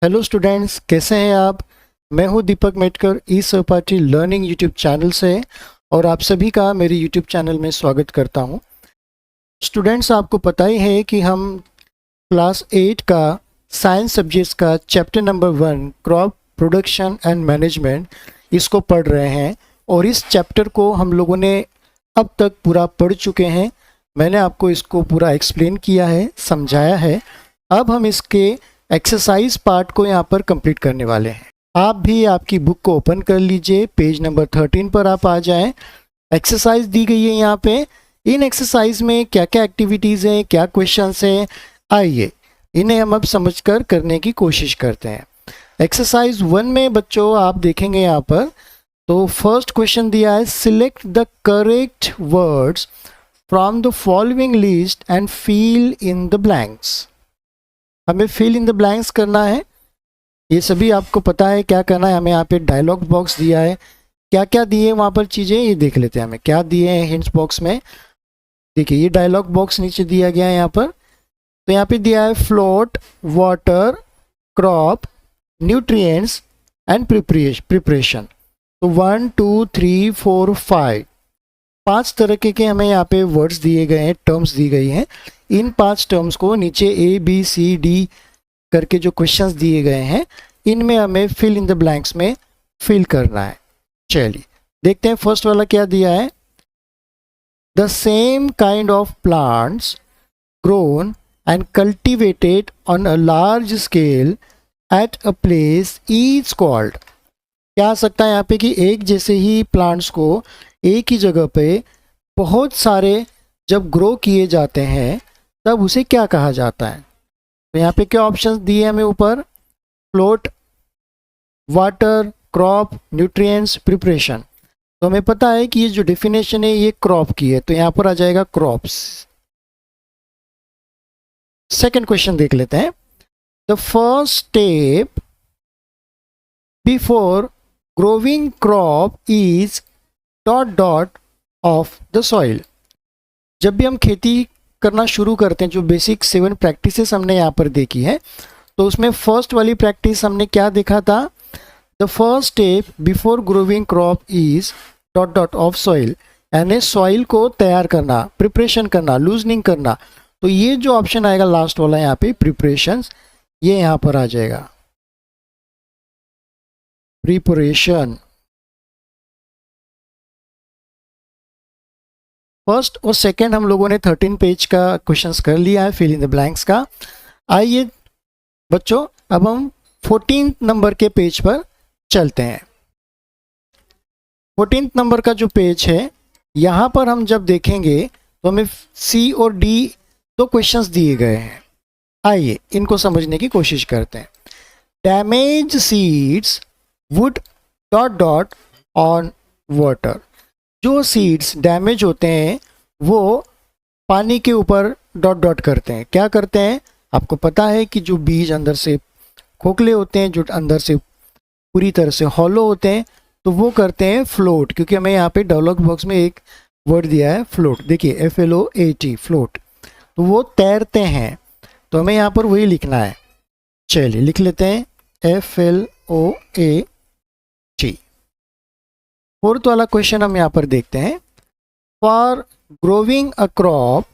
Hello students, कैसे हैं आप। मैं हूं दीपक मेटकर ई सहपाठी लर्निंग यूट्यूब चैनल से और आप सभी का मेरे यूट्यूब चैनल में स्वागत करता हूं। स्टूडेंट्स, आपको पता ही है कि हम क्लास 8 का साइंस सब्जेक्ट्स का chapter number 1 crop production and management इसको पढ़ रहे हैं और इस चैप्टर को हम लोगों ने अब तक पूरा पढ़ चुके हैं। मैंने आपको इसको पूरा एक्सप्लेन किया है, समझाया है। अब हम इसके एक्सरसाइज पार्ट को यहाँ पर कंप्लीट करने वाले हैं। आप भी आपकी बुक को ओपन कर लीजिए, पेज नंबर 13 पर आप आ जाएं। एक्सरसाइज दी गई है यहाँ पे। इन एक्सरसाइज में क्या क्या एक्टिविटीज़ हैं, क्या क्वेश्चंस हैं, आइए इन्हें हम अब समझकर करने की कोशिश करते हैं। एक्सरसाइज 1 में बच्चों आप देखेंगे यहाँ पर, तो फर्स्ट क्वेश्चन दिया है, select the correct words from the following list and fill in the blanks. हमें फिल इन द ब्लैंक्स करना है। ये सभी आपको पता है क्या करना है। हमें यहाँ पे डायलॉग बॉक्स दिया है, क्या क्या दिए वहाँ पर चीज़ें ये देख लेते हैं। हमें क्या दिए हैं हिंट्स बॉक्स में, देखिए ये डायलॉग बॉक्स नीचे दिया गया है यहाँ पर। तो यहाँ पे दिया है float, water, crop, nutrients and preparation. तो 1 2 3 4 5 तरह के हमें यहाँ पे वर्ड्स दिए गए हैं, टर्म्स दी गई हैं। इन 5 टर्म्स को नीचे ABCD करके जो क्वेश्चंस दिए गए हैं, इनमें हमें फिल इन द ब्लैंक्स में फिल करना है। चलिए देखते हैं फर्स्ट वाला क्या दिया है। The same kind of plants grown and cultivated on a large scale at a place is called. क्या आ सकता है यहाँ पे कि एक जैसे ही प्लांट्स को एक ही जगह पे बहुत सारे जब ग्रो किए जाते हैं तब उसे क्या कहा जाता है। तो यहाँ पे क्या ऑप्शंस दिए हमें ऊपर, float, water, crop, nutrients, preparation. तो हमें पता है कि ये जो डेफिनेशन है ये क्रॉप की है, तो यहाँ पर आ जाएगा क्रॉप्स। सेकंड क्वेश्चन देख लेते हैं। The first step before growing crop is ... of the soil. जब भी हम खेती करना शुरू करते हैं, जो बेसिक 7 प्रैक्टिसेस हमने यहाँ पर देखी है, तो उसमें फर्स्ट वाली प्रैक्टिस हमने क्या देखा था, the first step before growing crop is ... of soil, यानी सॉइल को तैयार करना, प्रिपरेशन करना, लूजनिंग करना। तो ये जो ऑप्शन आएगा लास्ट वाला यहाँ पे प्रिपरेशंस, ये यहाँ पर आ जाएगा प्रिपरेशन। फर्स्ट और सेकंड हम लोगों ने 13 पेज का क्वेश्चंस कर लिया है फिल इन द ब्लैंक्स का। आइए बच्चों अब हम 14 नंबर के पेज पर चलते हैं। 14 नंबर का जो पेज है, यहाँ पर हम जब देखेंगे तो हमें C और D 2 क्वेश्चंस दिए गए हैं। आइए इनको समझने की कोशिश करते हैं। Damage seeds would ... on water. जो सीड्स डैमेज होते हैं वो पानी के ऊपर ... करते हैं। क्या करते हैं, आपको पता है कि जो बीज अंदर से खोखले होते हैं, जो अंदर से पूरी तरह से हॉलो होते हैं, तो वो करते हैं फ्लोट। क्योंकि हमें यहाँ पे डायलॉग बॉक्स में एक वर्ड दिया है फ्लोट, देखिए FLOAT, फ्लोट। तो वो तैरते हैं, तो हमें यहाँ पर वही लिखना है। चलिए लिख लेते हैं FLOAT। फोर्थ वाला क्वेश्चन हम यहाँ पर देखते हैं। For growing a crop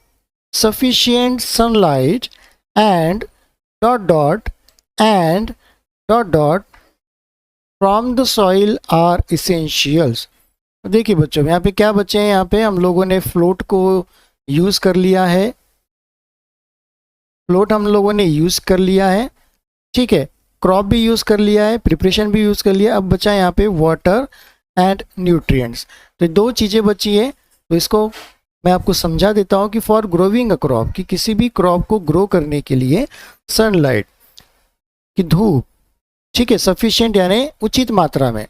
sufficient sunlight and ... and ... from the soil are essentials. देखिए बच्चों यहाँ पे क्या बच्चे हैं, यहाँ पे हम लोगों ने फ्लोट को यूज़ कर लिया है, फ्लोट हम लोगों ने यूज़ कर लिया है, ठीक है। क्रॉप भी यूज़ कर लिया है, प्रिपरेशन भी यूज़ कर लिया। अब बचा यहाँ पे वाटर एंड न्यूट्रिएंट्स। तो 2 चीज़ें बची है, तो इसको मैं आपको समझा देता हूँ कि फॉर ग्रोविंग अ क्रॉप, कि किसी भी क्रॉप को ग्रो करने के लिए सनलाइट की धूप, ठीक है, सफिशिएंट यानी उचित मात्रा में,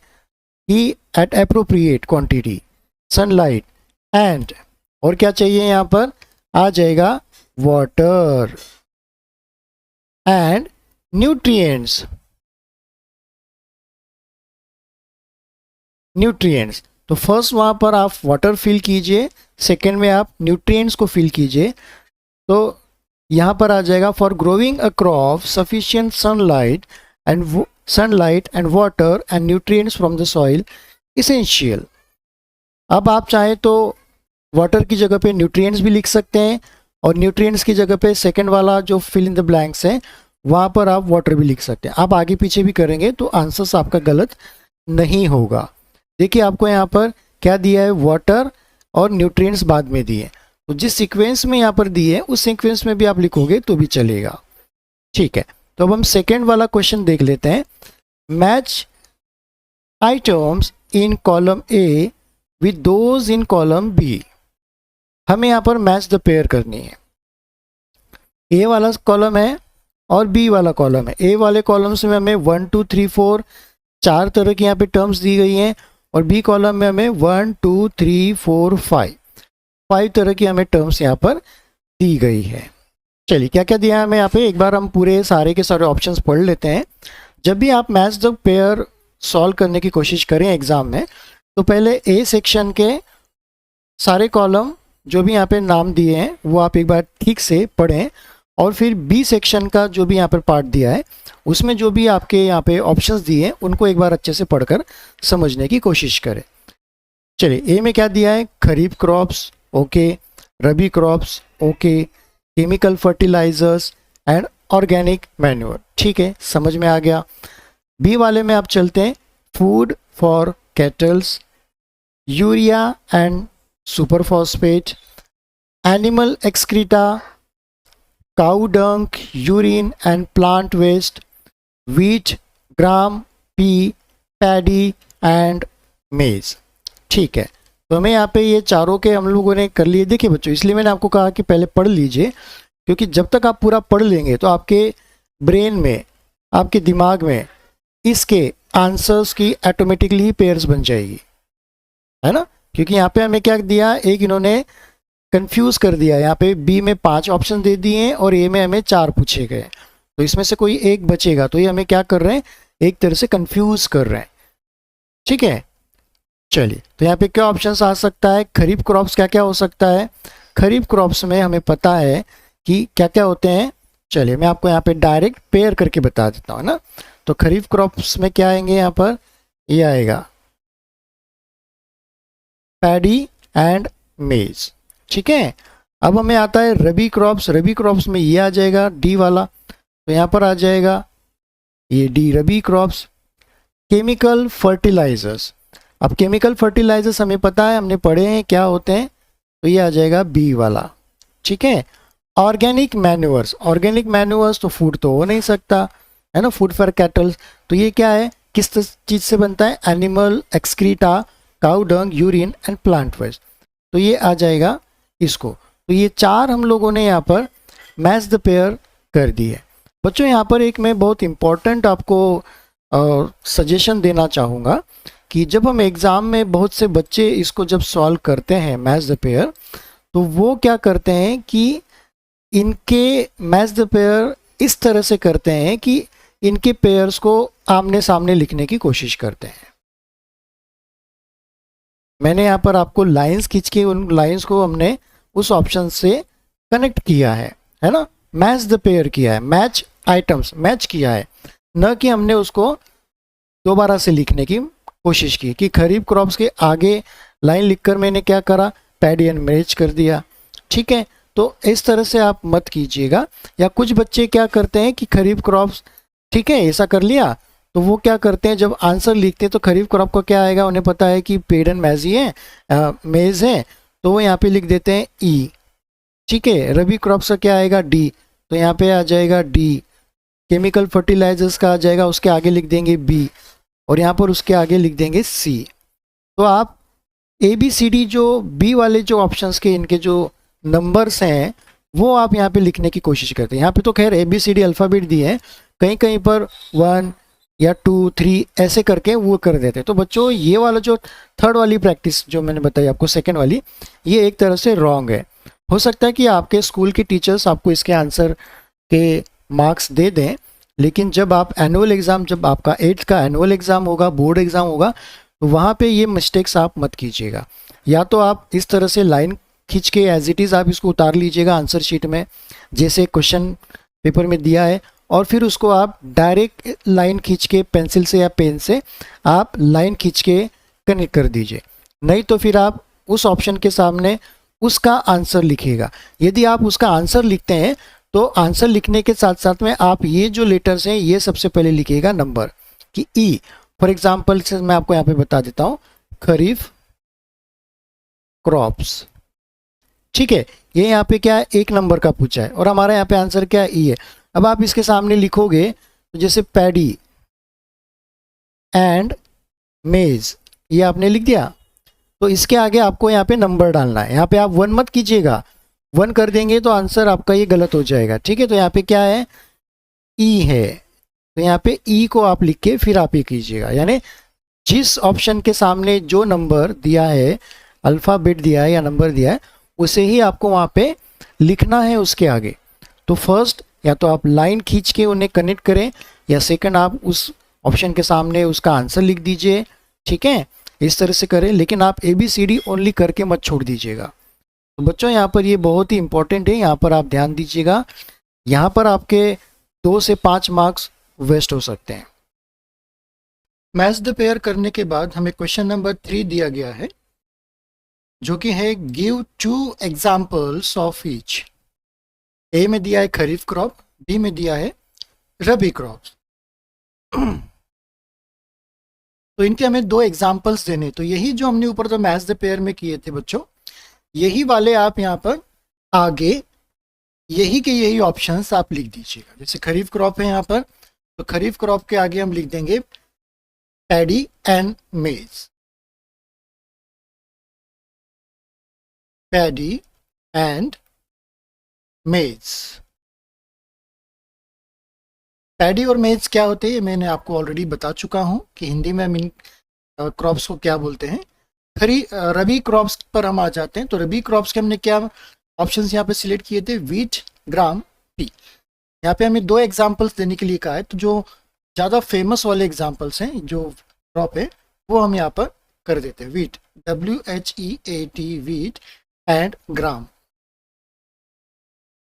ही at appropriate quantity sunlight and, और क्या चाहिए यहाँ पर आ जाएगा वाटर एंड न्यूट्रिएंट्स। तो फर्स्ट वहाँ पर आप वाटर फिल कीजिए, सेकेंड में आप न्यूट्रिएंट्स को फिल कीजिए। तो यहाँ पर आ जाएगा for growing a crop sufficient sunlight and sunlight and water and nutrients from the soil essential। अब आप चाहें तो वाटर की जगह पे न्यूट्रिएंट्स भी लिख सकते हैं और न्यूट्रिएंट्स की जगह पे सेकंड वाला जो फिल इन द ब्लैंक्स है वहाँ पर आप वाटर भी लिख सकते हैं। आप आगे पीछे भी करेंगे तो आंसर्स आपका गलत नहीं होगा। देखिए आपको यहाँ पर क्या दिया है, वाटर और न्यूट्रिएंट्स बाद में दिए, तो जिस सीक्वेंस में यहाँ पर दिए है उस सीक्वेंस में भी आप लिखोगे तो भी चलेगा। ठीक है, तो अब हम सेकेंड वाला क्वेश्चन देख लेते हैं। Match items in column A with those in column B. हमें यहाँ पर मैच द पेयर करनी है। ए वाला कॉलम है और बी वाला कॉलम है। ए वाले कॉलम में हमें 1 2 3 4 4 तरह की यहाँ पे टर्म्स दी गई हैं और बी कॉलम में हमें 1 2 3 4 5 तरह की हमें टर्म्स यहाँ पर दी गई है। चलिए क्या क्या दिया है हमें यहाँ पे, एक बार हम पूरे सारे के सारे ऑप्शंस पढ़ लेते हैं। जब भी आप मैच द पेयर सॉल्व करने की कोशिश करें एग्जाम में, तो पहले ए सेक्शन के सारे कॉलम जो भी यहाँ पे नाम दिए हैं वो आप एक बार ठीक से पढ़ें और फिर बी सेक्शन का जो भी यहाँ पर पार्ट दिया है उसमें जो भी आपके यहाँ पे ऑप्शंस दिए हैं उनको एक बार अच्छे से पढ़कर समझने की कोशिश करें। चलिए ए में क्या दिया है, kharif crops okay, rabi crops okay, chemical fertilisers and organic manure, ठीक है समझ में आ गया। बी वाले में आप चलते हैं, food for cattles, urea and super phosphate, animal excreta, cow dung, urine and plant waste, wheat, gram, pea, paddy and maize. ठीक है, तो हमें यहाँ पे ये चारों के हम लोगों ने कर लिए। देखिए बच्चों, इसलिए मैंने आपको कहा कि पहले पढ़ लीजिए, क्योंकि जब तक आप पूरा पढ़ लेंगे तो आपके ब्रेन में, आपके दिमाग में इसके आंसर्स की ऑटोमेटिकली ही पेयर्स बन जाएगी, है ना। क्योंकि यहाँ पे हमें क्या दिया, एक इन्होंने कंफ्यूज कर दिया। यहाँ पे बी में 5 ऑप्शन दे दिए हैं और ए में हमें 4 पूछे गए, तो इसमें से कोई एक बचेगा, तो ये हमें क्या कर रहे हैं, एक तरह से कंफ्यूज कर रहे हैं। ठीक है, चलिए तो यहाँ पे क्या ऑप्शन आ सकता है, खरीफ क्रॉप्स क्या क्या हो सकता है। खरीफ क्रॉप्स में हमें पता है कि क्या क्या होते हैं। चलिए मैं आपको यहाँ पे डायरेक्ट पेयर करके बता देता हूँ ना। तो खरीफ क्रॉप्स में क्या आएंगे, यहाँ पर ये आएगा पैडी एंड मेज। ठीक है, अब हमें आता है रबी क्रॉप्स। रबी क्रॉप्स में ये आ जाएगा डी वाला, तो यहाँ पर आ जाएगा ये डी, रबी क्रॉप्स। केमिकल फर्टिलाइजर्स, अब केमिकल फर्टिलाइजर्स हमें पता है, हमने पढ़े हैं क्या होते हैं, तो ये आ जाएगा बी वाला। ठीक है, ऑर्गेनिक मैन्यूअर्स, ऑर्गेनिक मैन्यूअर्स तो फूड तो हो नहीं सकता, है ना, फूड फॉर कैटल्स। तो ये क्या है, किस चीज़ से बनता है, animal excreta, cow dung, urine and plant waste, तो ये आ जाएगा इसको। तो ये 4 हम लोगों ने यहाँ पर मैच द पेयर कर दी है। बच्चों यहाँ पर एक मैं बहुत इम्पॉर्टेंट आपको सजेशन देना चाहूँगा कि जब हम एग्ज़ाम में बहुत से बच्चे इसको जब सॉल्व करते हैं मैच द पेयर, तो वो क्या करते हैं कि इनके मैच द पेयर इस तरह से करते हैं कि इनके पेयर्स को आमने सामने लिखने की कोशिश करते हैं। मैंने यहाँ पर आपको लाइंस खींच के उन लाइंस को हमने उस ऑप्शन से कनेक्ट किया है ना, मैच द पेयर किया है, मैच आइटम्स मैच किया है, न कि हमने उसको दोबारा से लिखने की कोशिश की कि खरीफ क्रॉप्स के आगे लाइन लिखकर मैंने क्या करा, पैडी एंड मेज कर दिया। ठीक है, तो इस तरह से आप मत कीजिएगा। या कुछ बच्चे क्या करते हैं कि खरीफ क्रॉप्स, ठीक है ऐसा कर लिया, तो वो क्या करते हैं जब आंसर लिखते हैं तो खरीफ क्रॉप को क्या आएगा, उन्हें पता है कि पेड एंड मैजी है, मेज है, तो वो यहाँ पे लिख देते हैं ई। ठीक है, रबी क्रॉप्स का क्या आएगा, डी, तो यहाँ पे आ जाएगा डी। केमिकल फर्टिलाइजर्स का आ जाएगा, उसके आगे लिख देंगे बी और यहाँ पर उसके आगे लिख देंगे सी। तो आप ए बी सी डी जो बी वाले जो ऑप्शंस के इनके जो नंबर्स हैं वो आप यहाँ पे लिखने की कोशिश करते हैं। यहाँ पे तो खैर A B C D alphabet दिए हैं, कहीं कहीं पर 1 या 2 3 ऐसे करके वो कर देते हैं। तो बच्चों ये वाला जो थर्ड वाली प्रैक्टिस जो मैंने बताई आपको, सेकेंड वाली, ये एक तरह से रॉन्ग है। हो सकता है कि आपके स्कूल के टीचर्स आपको इसके आंसर के मार्क्स दे दें, लेकिन जब आप एनुअल एग्ज़ाम, जब आपका 8th का एनुअल एग्ज़ाम होगा, बोर्ड एग्ज़ाम होगा, तो वहाँ पे ये मिस्टेक्स आप मत कीजिएगा। या तो आप इस तरह से लाइन खींच के एज इट इज़ आप इसको उतार लीजिएगा आंसर शीट में, जैसे क्वेश्चन पेपर में दिया है, और फिर उसको आप डायरेक्ट लाइन खींच के पेंसिल से या पेन से आप लाइन खींच के कनेक्ट कर दीजिए। नहीं तो फिर आप उस ऑप्शन के सामने उसका आंसर लिखिएगा। यदि आप उसका आंसर लिखते हैं तो आंसर लिखने के साथ साथ में आप ये जो लेटर्स हैं ये सबसे पहले लिखिएगा नंबर कि ई। फॉर एग्जाम्पल से मैं आपको यहाँ पे बता देता हूँ, खरीफ क्रॉप्स, ठीक है। ये यहाँ पे क्या है, 1 नंबर का पूछा है और हमारा यहाँ पे आंसर क्या है, ई है। अब आप इसके सामने लिखोगे तो जैसे पैडी एंड मेज, ये आपने लिख दिया, तो इसके आगे आपको यहाँ पे नंबर डालना है। यहाँ पे आप 1 मत कीजिएगा, 1 कर देंगे तो आंसर आपका ये गलत हो जाएगा, ठीक है। तो यहाँ पे क्या है, ई है, तो यहाँ पे ई को आप लिख के फिर आप ये कीजिएगा, यानी जिस ऑप्शन के सामने जो नंबर दिया है, अल्फ़ाबेट दिया है या नंबर दिया है, उसे ही आपको वहाँ पे लिखना है उसके आगे। तो फर्स्ट या तो आप लाइन खींच के उन्हें कनेक्ट करें, या सेकंड आप उस ऑप्शन के सामने उसका आंसर लिख दीजिए, ठीक है। इस तरह से करें, लेकिन आप ABCD ओनली करके मत छोड़ दीजिएगा। तो बच्चों यहाँ पर ये बहुत ही इंपॉर्टेंट है, यहाँ पर आप ध्यान दीजिएगा। यहाँ पर आपके 2 से 5 मार्क्स वेस्ट हो सकते हैं। मैच द पेयर करने के बाद हमें क्वेश्चन नंबर 3 दिया गया है, जो कि है गिव 2 एग्जाम्पल्स ऑफ ईच। ए में दिया है खरीफ क्रॉप, बी में दिया है रबी क्रॉप। तो इनके हमें 2 एग्जाम्पल्स देने, तो यही जो हमने ऊपर तो मैच द पेयर में किए थे बच्चों, यही वाले आप यहाँ पर आगे यही के यही ऑप्शंस आप लिख दीजिएगा। जैसे खरीफ क्रॉप है यहाँ पर, तो खरीफ क्रॉप के आगे हम लिख देंगे पैडी एंड मेज, पैडी एंड मेज। पैडी और मेज क्या होते हैं, ये मैंने आपको ऑलरेडी बता चुका हूं कि हिंदी में हम इन क्रॉप्स को क्या बोलते हैं। रबी क्रॉप्स पर हम आ जाते हैं। तो रबी क्रॉप्स के हमने क्या ऑप्शंस यहाँ पे सिलेक्ट किए थे, वीट, ग्राम, पी। यहाँ पे हमें 2 एग्जांपल्स देने के लिए कहा है, तो जो ज़्यादा फेमस वाले एग्जांपल्स हैं, जो क्रॉप है, वो हम यहाँ पर कर देते हैं, वीट, WHEAT, वीट एंड ग्राम।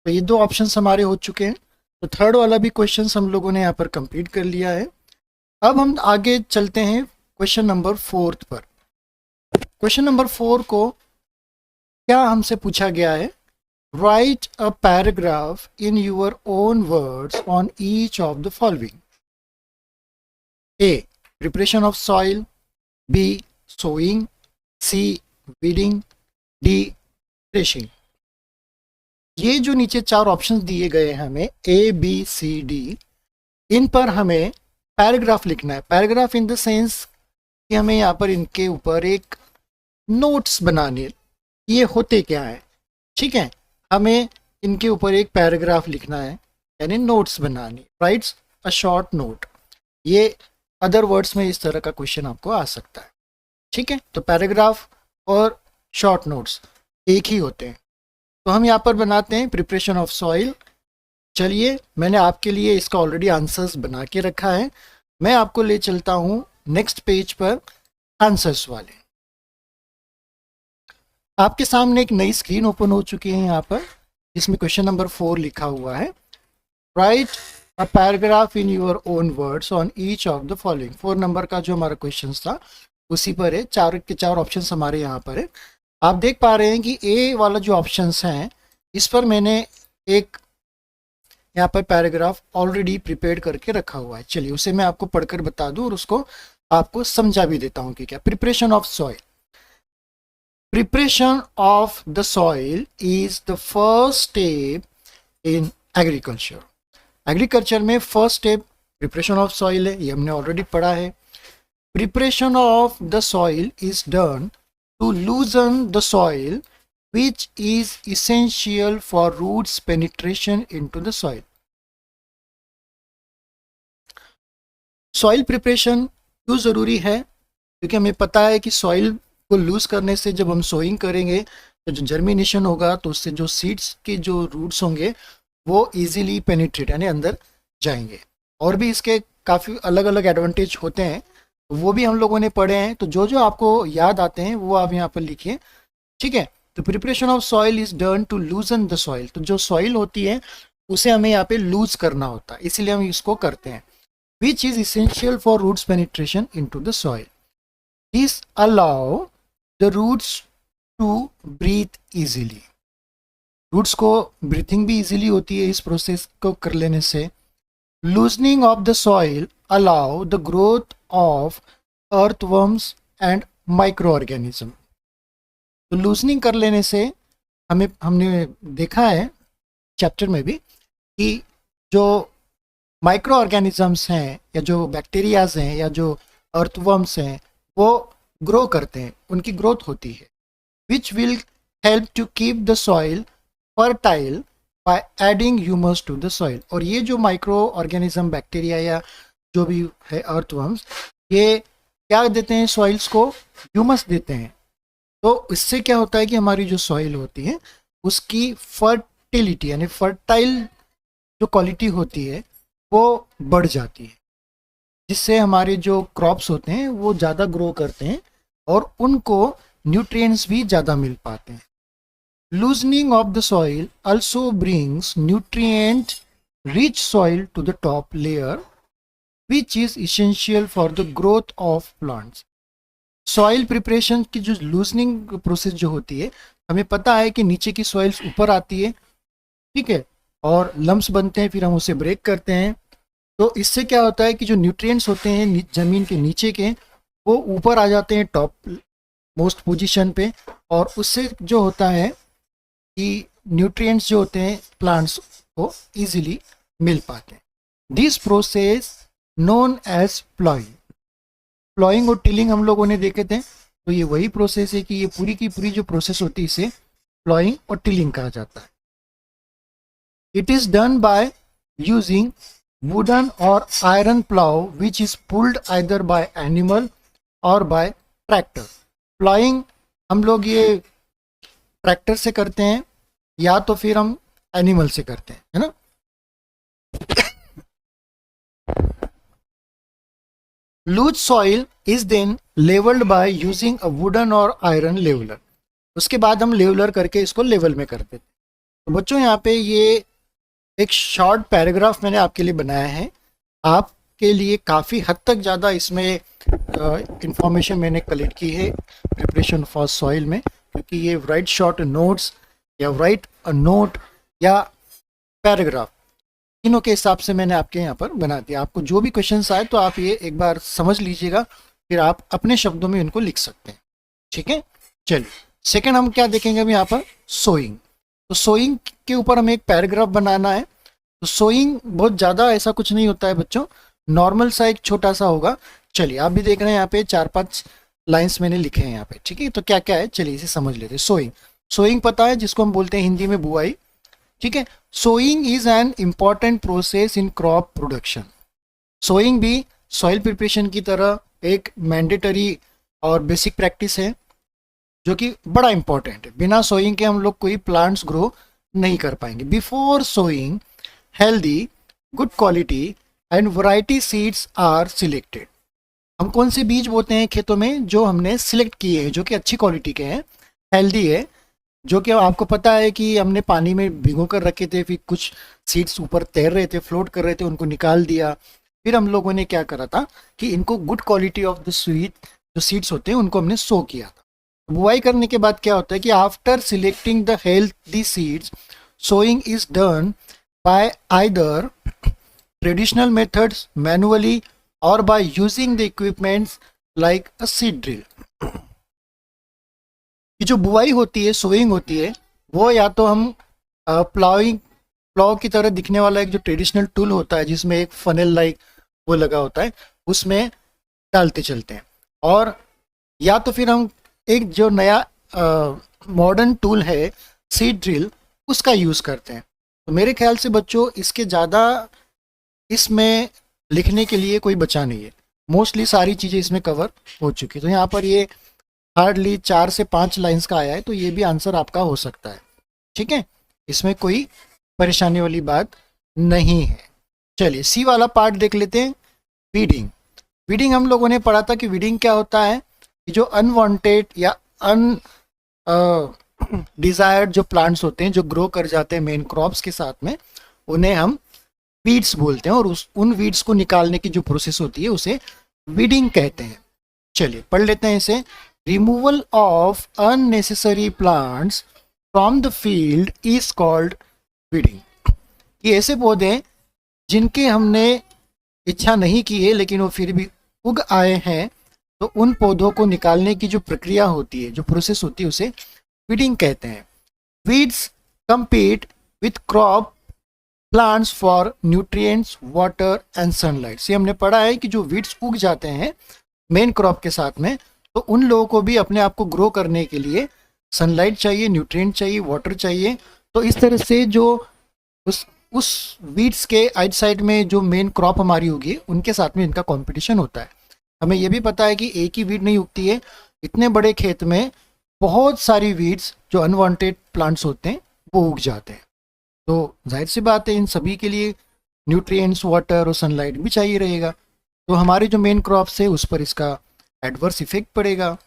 तो ये 2 ऑप्शंस हमारे हो चुके हैं। तो थर्ड वाला भी क्वेश्चन हम लोगों ने यहाँ पर कंप्लीट कर लिया है। अब हम आगे चलते हैं क्वेश्चन नंबर 4 पर। क्वेश्चन नंबर 4 को क्या हमसे पूछा गया है, write a paragraph in your own words on each of the following. A, preparation of soil, B, sowing, C, weeding, D, threshing. ये जो नीचे 4 ऑप्शंस दिए गए हैं हमें, ABCD, इन पर हमें पैराग्राफ लिखना है। पैराग्राफ इन द सेंस कि हमें यहाँ पर इनके ऊपर एक नोट्स बनाने, ये होते क्या है, ठीक है। हमें इनके ऊपर एक पैराग्राफ लिखना है, यानी नोट्स बनानी, राइट्स अ शॉर्ट नोट। ये अदर वर्ड्स में इस तरह का क्वेश्चन आपको आ सकता है, ठीक है। तो पैराग्राफ और शॉर्ट नोट्स एक ही होते हैं। तो हम यहाँ पर बनाते हैं प्रिपरेशन ऑफ सॉइल। चलिए, मैंने आपके लिए इसका ऑलरेडी आंसर्स बना के रखा है। मैं आपको ले चलता हूँ नेक्स्ट पेज पर आंसर्स वाले। आपके सामने एक नई स्क्रीन ओपन हो चुकी है यहाँ पर, जिसमें क्वेश्चन नंबर 4 लिखा हुआ है, write a paragraph in your own words on each of the following. 4 number का जो हमारा क्वेश्चन था उसी पर है। 4 के 4 ऑप्शन हमारे यहाँ पर है। आप देख पा रहे हैं कि ए वाला जो ऑप्शंस हैं, इस पर मैंने एक यहाँ पर पैराग्राफ ऑलरेडी प्रिपेयर करके रखा हुआ है। चलिए उसे मैं आपको पढ़कर बता दूं और उसको आपको समझा भी देता हूँ कि क्या। Preparation of soil, preparation of the soil is the first step in agriculture. Agriculture में first step preparation of soil है, ये हमने ऑलरेडी पढ़ा है। Preparation of the soil is done to loosen the soil, which is essential for roots penetration into the soil. Soil preparation क्यों ज़रूरी है? क्योंकि हमें पता है कि सॉइल को लूज करने से जब हम सोइंग करेंगे तो जो जर्मिनेशन होगा, तो उससे जो सीड्स के जो रूट्स होंगे वो इजीली पेनिट्रेट यानी अंदर जाएंगे। और भी इसके काफ़ी अलग अलग एडवांटेज होते हैं, वो भी हम लोगों ने पढ़े हैं। तो जो जो आपको याद आते हैं वो आप यहाँ पर लिखिए, ठीक है। तो preparation of soil is done to loosen the soil. तो जो सॉइल होती है उसे हमें यहाँ पे लूज करना होता है, इसीलिए हम इसको करते हैं। Which is essential for roots penetration into the soil. This allow the roots to breathe easily. Roots को ब्रीथिंग भी इजीली होती है इस प्रोसेस को कर लेने से। Loosening of the soil allow the growth of earthworms and micro organism. तो लूजनिंग कर लेने से हमने देखा है चैप्टर में भी कि जो माइक्रो ऑर्गेनिजम्स हैं या जो बैक्टीरियाज हैं या जो अर्थवर्म्स हैं वो ग्रो करते हैं, उनकी ग्रोथ होती है। Which will help to keep the soil fertile by adding humus to the soil. और ये जो माइक्रो ऑर्गेनिज्म बैक्टीरिया या जो भी है अर्थवर्म्स, ये क्या देते हैं सॉइल्स को? ह्यूमस देते हैं। तो इससे क्या होता है कि हमारी जो सॉइल होती है उसकी फर्टिलिटी यानी फर्टाइल जो क्वालिटी होती है वो बढ़ जाती है, जिससे हमारे जो क्रॉप्स होते हैं वो ज़्यादा ग्रो करते हैं और उनको न्यूट्रिएंट्स भी ज़्यादा मिल पाते हैं। Loosening of the soil also brings nutrient rich soil to the top layer, which is essential for the growth of plants. Soil preparation की जो लूजनिंग प्रोसेस जो होती है, हमें पता है कि नीचे की सॉइल्स ऊपर आती है, ठीक है, और लम्स बनते हैं, फिर हम उसे ब्रेक करते हैं। तो इससे क्या होता है कि जो न्यूट्रिएंट्स होते हैं ज़मीन के नीचे के, वो ऊपर आ जाते हैं टॉप मोस्ट पोजीशन पे, और उससे जो होता है कि न्यूट्रिएंट्स जो होते हैं प्लांट्स को इजीली मिल पाते हैं। This process known as ploughing. Ploughing और टिलिंग हम लोगों ने देखे थे, तो ये वही प्रोसेस है कि ये पूरी की पूरी जो प्रोसेस होती है इसे प्लॉइंग और टिलिंग कहा जाता है। It is done by using wooden और iron plough which is pulled either by animal or by tractor. Ploughing हम लोग ये ट्रैक्टर से करते हैं या तो फिर हम एनिमल से करते हैं, है ना। Loose soil is then levelled by using a wooden और आयरन लेवलर। उसके बाद हम लेवलर करके इसको लेवल में कर देते हैं। तो बच्चों यहाँ पे ये एक शॉर्ट पैराग्राफ मैंने आपके लिए बनाया है, आपके लिए काफ़ी हद तक ज़्यादा इसमें इंफॉर्मेशन मैंने कलेक्ट की है प्रिपरेशन फॉर सॉइल में, क्योंकि ये राइट शॉर्ट नोट्स या राइट अ नोट या पैराग्राफ तीनों के हिसाब से मैंने आपके यहाँ पर बना दिया। आपको जो भी क्वेश्चंस आए तो आप ये एक बार समझ लीजिएगा, फिर आप अपने शब्दों में इनको लिख सकते हैं, ठीक है। चलिए सेकंड हम क्या देखेंगे अभी यहाँ पर? सोइंग। तो सोइंग के ऊपर हमें एक पैराग्राफ बनाना है। तो सोइंग बहुत ज़्यादा ऐसा कुछ नहीं होता है बच्चों, नॉर्मल सा एक छोटा सा होगा। चलिए आप भी देख रहे हैं यहाँ पे 4-5 लाइन्स मैंने लिखे हैं यहाँ पे, ठीक है। तो क्या क्या है चलिए इसे समझ लेते हैं। सोइंग, सोइंग पता है जिसको हम बोलते हैं हिंदी में बुआई, ठीक है। Sowing is an important process in crop production. Sowing भी सॉइल प्रिपरेशन की तरह एक मैंडेटरी और बेसिक प्रैक्टिस है जो कि बड़ा इंपॉर्टेंट है। बिना सोइंग के हम लोग कोई प्लांट्स ग्रो नहीं कर पाएंगे। Before sowing healthy good quality and variety seeds are selected. हम कौन से बीज बोते हैं खेतों में? जो हमने सिलेक्ट किए हैं, जो कि अच्छी क्वालिटी के हैं, हेल्दी है, जो कि आपको पता है कि हमने पानी में भिगो कर रखे थे, फिर कुछ सीड्स ऊपर तैर रहे थे, फ्लोट कर रहे थे, उनको निकाल दिया। फिर हम लोगों ने क्या करा था कि इनको गुड क्वालिटी ऑफ द जो सीड्स होते हैं उनको हमने सो किया था। बुआई करने के बाद क्या होता है कि after selecting the healthy seeds, sowing is done by either traditional methods manually or by using the equipments like a seed drill. ये जो बुआई होती है, सोइंग होती है, वो या तो हम प्लाव की तरह दिखने वाला एक जो ट्रेडिशनल टूल होता है जिसमें एक फनल लाइक वो लगा होता है, उसमें डालते चलते हैं, और या तो फिर हम एक जो नया मॉडर्न टूल है सीड ड्रिल, उसका यूज़ करते हैं। तो मेरे ख्याल से बच्चों इसके ज़्यादा इसमें लिखने के लिए कोई बचा नहीं है, मोस्टली सारी चीज़ें इसमें कवर हो चुकी। तो यहाँ पर ये हार्डली 4 से 5 लाइंस का आया है, तो ये भी आंसर आपका हो सकता है, ठीक है, इसमें कोई परेशानी वाली बात नहीं है। चलिए सी वाला पार्ट देख लेते हैं, वीडिंग। वीडिंग हम लोगों ने पढ़ा था कि वीडिंग क्या होता है कि जो अनवांटेड या डिज़ायर्ड जो प्लांट्स होते हैं जो ग्रो कर जाते हैं मेन क्रॉप्स के साथ में, उन्हें हम वीड्स बोलते हैं, और उन वीड्स को निकालने की जो प्रोसेस होती है उसे वीडिंग कहते हैं। चलिए पढ़ लेते हैं इसे। Removal of unnecessary plants from the field is called weeding. ये ऐसे पौधे जिनके हमने इच्छा नहीं की है लेकिन वो फिर भी उग आए हैं, तो उन पौधों को निकालने की जो प्रक्रिया होती है, जो प्रोसेस होती है, उसे वीडिंग कहते हैं। Weeds compete with crop plants for nutrients, water and sunlight। से हमने पढ़ा है कि जो वीड्स उग जाते हैं मेन क्रॉप के साथ में, तो उन लोगों को भी अपने आप को ग्रो करने के लिए सनलाइट चाहिए, न्यूट्रिएंट चाहिए, वाटर चाहिए। तो इस तरह से जो उस वीड्स के आइट साइड में जो मेन क्रॉप हमारी होगी उनके साथ में इनका कंपटीशन होता है। हमें यह भी पता है कि एक ही वीड नहीं उगती है, इतने बड़े खेत में बहुत सारी वीड्स जो अनवांटेड प्लांट्स होते हैं वो उग जाते हैं। तो जाहिर सी बात है इन सभी के लिए न्यूट्रिएंट्स, वाटर और सनलाइट भी चाहिए रहेगा। तो हमारे जो मेन क्रॉप्स है उस पर इसका एडवर्स इफेक्ट पड़ेगा।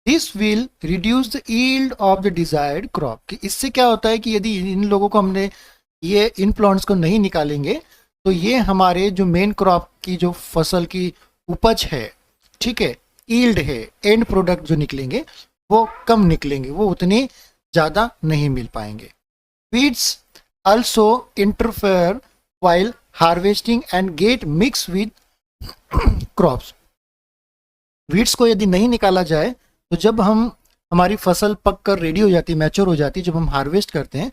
This will reduce the yield of the desired crop. कि इससे क्या होता है कि यदि इन लोगों को हमने इन प्लांट्स को नहीं निकालेंगे तो ये हमारे जो मेन क्रॉप की जो फसल की उपज है, ठीक है, यील्ड है, एंड प्रोडक्ट जो निकलेंगे वो कम निकलेंगे, वो उतने ज़्यादा नहीं मिल पाएंगे। Weeds also interfere while harvesting and get mixed with crops। Weeds को यदि नहीं निकाला जाए तो जब हमारी फसल पक कर रेडी हो जाती है, मैच्योर हो जाती है, जब हम हार्वेस्ट करते हैं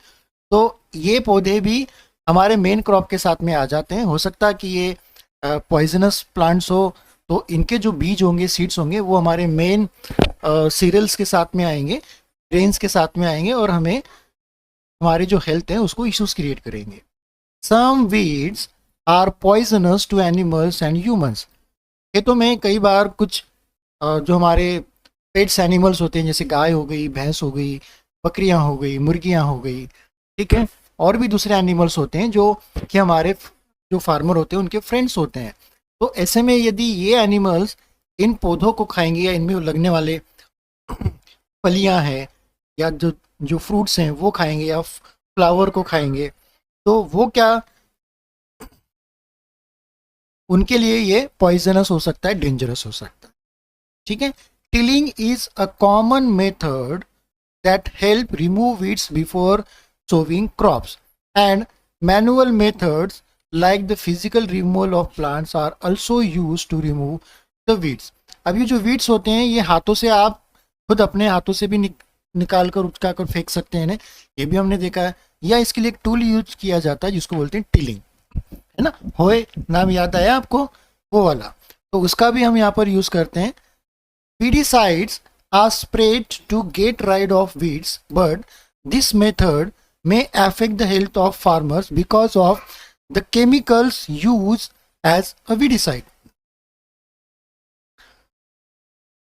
तो ये पौधे भी हमारे मेन क्रॉप के साथ में आ जाते हैं। हो सकता है कि ये पॉइजनस प्लांट्स हो तो इनके जो बीज होंगे, सीड्स होंगे, वो हमारे मेन सीरियल्स के साथ में आएंगे, ग्रेन्स के साथ में आएंगे और हमें हमारे जो हेल्थ है उसको इश्यूज क्रिएट करेंगे। Some weeds are poisonous to animals and humans. खेतों में कई बार कुछ जो हमारे पेट्स एनिमल्स होते हैं, जैसे गाय हो गई, भैंस हो गई, बकरियां हो गई, मुर्गियां हो गई, ठीक है, और भी दूसरे एनिमल्स होते हैं जो कि हमारे जो फार्मर होते हैं उनके फ्रेंड्स होते हैं। तो ऐसे में यदि ये एनिमल्स इन पौधों को खाएंगे या इनमें लगने वाले फलियां हैं या जो फ्रूट्स हैं वो खाएंगे या फ्लावर को खाएंगे, तो वो क्या उनके लिए ये पॉइजनस हो सकता है, डेंजरस हो सकता है। ठीक है। Tilling is a common method that help remove weeds before sowing crops, and manual methods like the physical removal of plants are also used to remove the weeds। अब ये जो weeds होते हैं ये हाथों से आप खुद अपने हाथों से भी निकाल कर उठा कर फेंक सकते हैं, ये भी हमने देखा है, या इसके लिए एक टूल यूज किया जाता है जिसको बोलते हैं टिलिंग, है ना। होए नाम याद आया आपको, वो वाला, तो उसका भी हम यहाँ पर यूज करते हैं। Weedicides are sprayed to get rid of weeds, but this method may affect the health of farmers because of the chemicals used as a weedicide।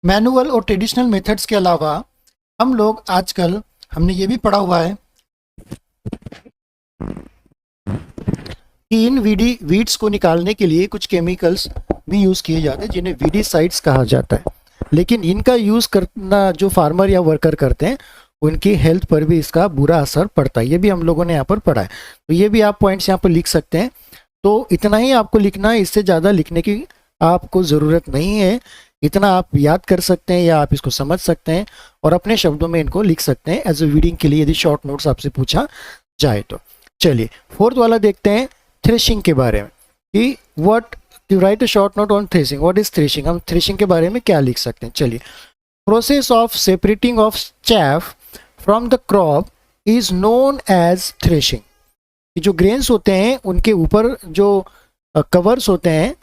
Manual और ट्रेडिशनल मेथड्स के अलावा हम लोग आजकल हमने ये भी पढ़ा हुआ है कि इन वीड्स को निकालने के लिए कुछ केमिकल्स भी यूज किए जाते हैं जिन्हें वीडिसाइड्स कहा जाता है, लेकिन इनका यूज करना जो फार्मर या वर्कर करते हैं उनकी हेल्थ पर भी इसका बुरा असर पड़ता है। ये भी हम लोगों ने यहाँ पर पढ़ा है, तो ये भी आप पॉइंट्स यहाँ पर लिख सकते हैं। तो इतना ही आपको लिखना है, इससे ज़्यादा लिखने की आपको ज़रूरत नहीं है। इतना आप याद कर सकते हैं या आप इसको समझ सकते हैं और अपने शब्दों में इनको लिख सकते हैं एज ए रीडिंग के लिए, यदि शॉर्ट नोट्स आपसे पूछा जाए तो। चलिए फोर्थ वाला देखते हैं, थ्रेशिंग के बारे में, कि what to write a short note on threshing, what is threshing. हम थ्रेशिंग के बारे में क्या लिख सकते हैं। चलिए, process of separating of chaff from the crop is known as threshing. जो ग्रेन्स होते हैं उनके ऊपर जो कवर्स होते हैं,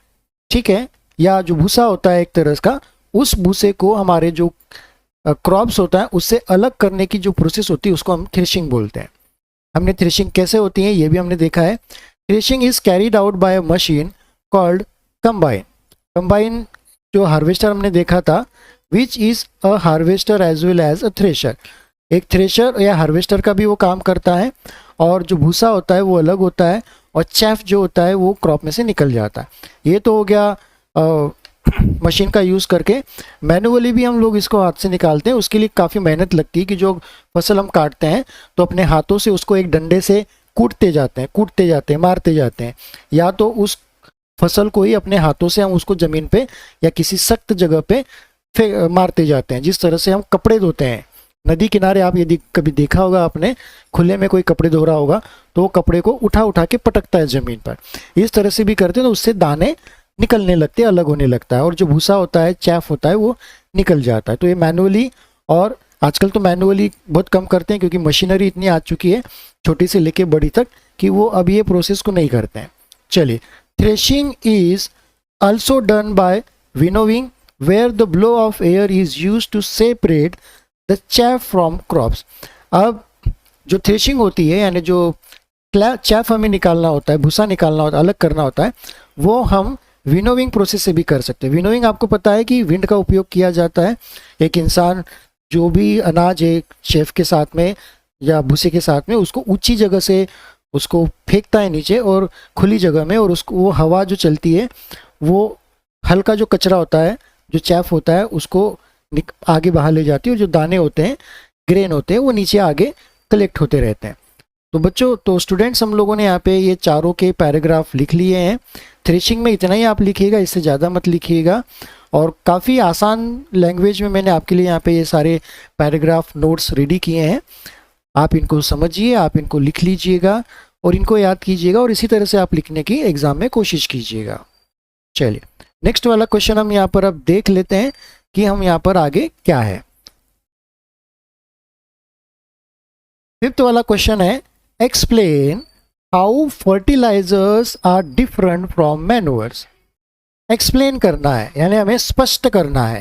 ठीक है, या जो भूसा होता है एक तरह का, उस भूसे को हमारे जो क्रॉप्स होता है उससे अलग करने की जो प्रोसेस होती है उसको हम थ्रेशिंग बोलते हैं। हमने थ्रेशिंग कैसे होती है ये भी हमने देखा है। Threshing is carried out by a machine called combine. Combine जो हार्वेस्टर हमने देखा था, which is a harvester as well as a thresher. एक थ्रेशर या हार्वेस्टर का भी वो काम करता है, और जो भूसा होता है वो अलग होता है और चैफ जो होता है वो क्रॉप में से निकल जाता है। ये तो हो गया मशीन का यूज़ करके। मैनुअली भी हम लोग इसको हाथ से निकालते हैं, उसके लिए काफ़ी मेहनत लगती है कि जो फसल हम काटते हैं तो अपने हाथों से उसको एक डंडे से कूटते जाते हैं, मारते जाते हैं, या तो उस फसल को ही अपने हाथों से हम उसको जमीन पे या किसी सख्त जगह पे मारते जाते हैं। जिस तरह से हम कपड़े धोते हैं नदी किनारे, आप यदि कभी देखा होगा आपने, खुले में कोई कपड़े धो रहा होगा तो वो कपड़े को उठा उठा के पटकता है जमीन पर। इस तरह से भी करते हैं तो उससे दाने निकलने लगते हैं, अलग होने लगता है, और जो भूसा होता है, चैफ होता है, वो निकल जाता है। तो ये मैनुअली, और आजकल तो मैनुअली बहुत कम करते हैं क्योंकि मशीनरी इतनी आ चुकी है छोटी से लेके बड़ी तक कि वो अब ये प्रोसेस को नहीं करते हैं। चलिए, threshing is also done by winnowing where the blow of air is use to separate the chaff from crops. अब जो थ्रेशिंग होती है, यानी जो चैफ हमें निकालना होता है, भूसा निकालना होता है, अलग करना होता है, वो हम विनोविंग प्रोसेस से भी कर सकते हैं। विनोविंग आपको पता है कि विंड का उपयोग किया जाता है। एक इंसान जो भी अनाज एक शेफ के साथ में या भूसे के साथ में उसको ऊंची जगह से उसको फेंकता है नीचे और खुली जगह में, और उसको वो हवा जो चलती है वो हल्का जो कचरा होता है, जो चैफ होता है, उसको आगे बाहर ले जाती है, और जो दाने होते हैं, ग्रेन होते हैं, वो नीचे आगे कलेक्ट होते रहते हैं। तो बच्चों, तो स्टूडेंट्स, हम लोगों ने यहाँ पे ये चारों के पैराग्राफ लिख लिए हैं। थ्रेशिंग में इतना ही आप लिखिएगा, इससे ज़्यादा मत लिखिएगा, और काफ़ी आसान लैंग्वेज में मैंने आपके लिए यहाँ पे ये सारे पैराग्राफ नोट्स रेडी किए हैं। आप इनको समझिए, आप इनको लिख लीजिएगा और इनको याद कीजिएगा, और इसी तरह से आप लिखने की एग्ज़ाम में कोशिश कीजिएगा। चलिए, नेक्स्ट वाला क्वेश्चन हम यहाँ पर अब देख लेते हैं कि हम यहाँ पर आगे क्या है। फिफ्थ वाला क्वेश्चन है, explain how fertilisers are different from manures. Explain करना है, यानी हमें स्पष्ट करना है,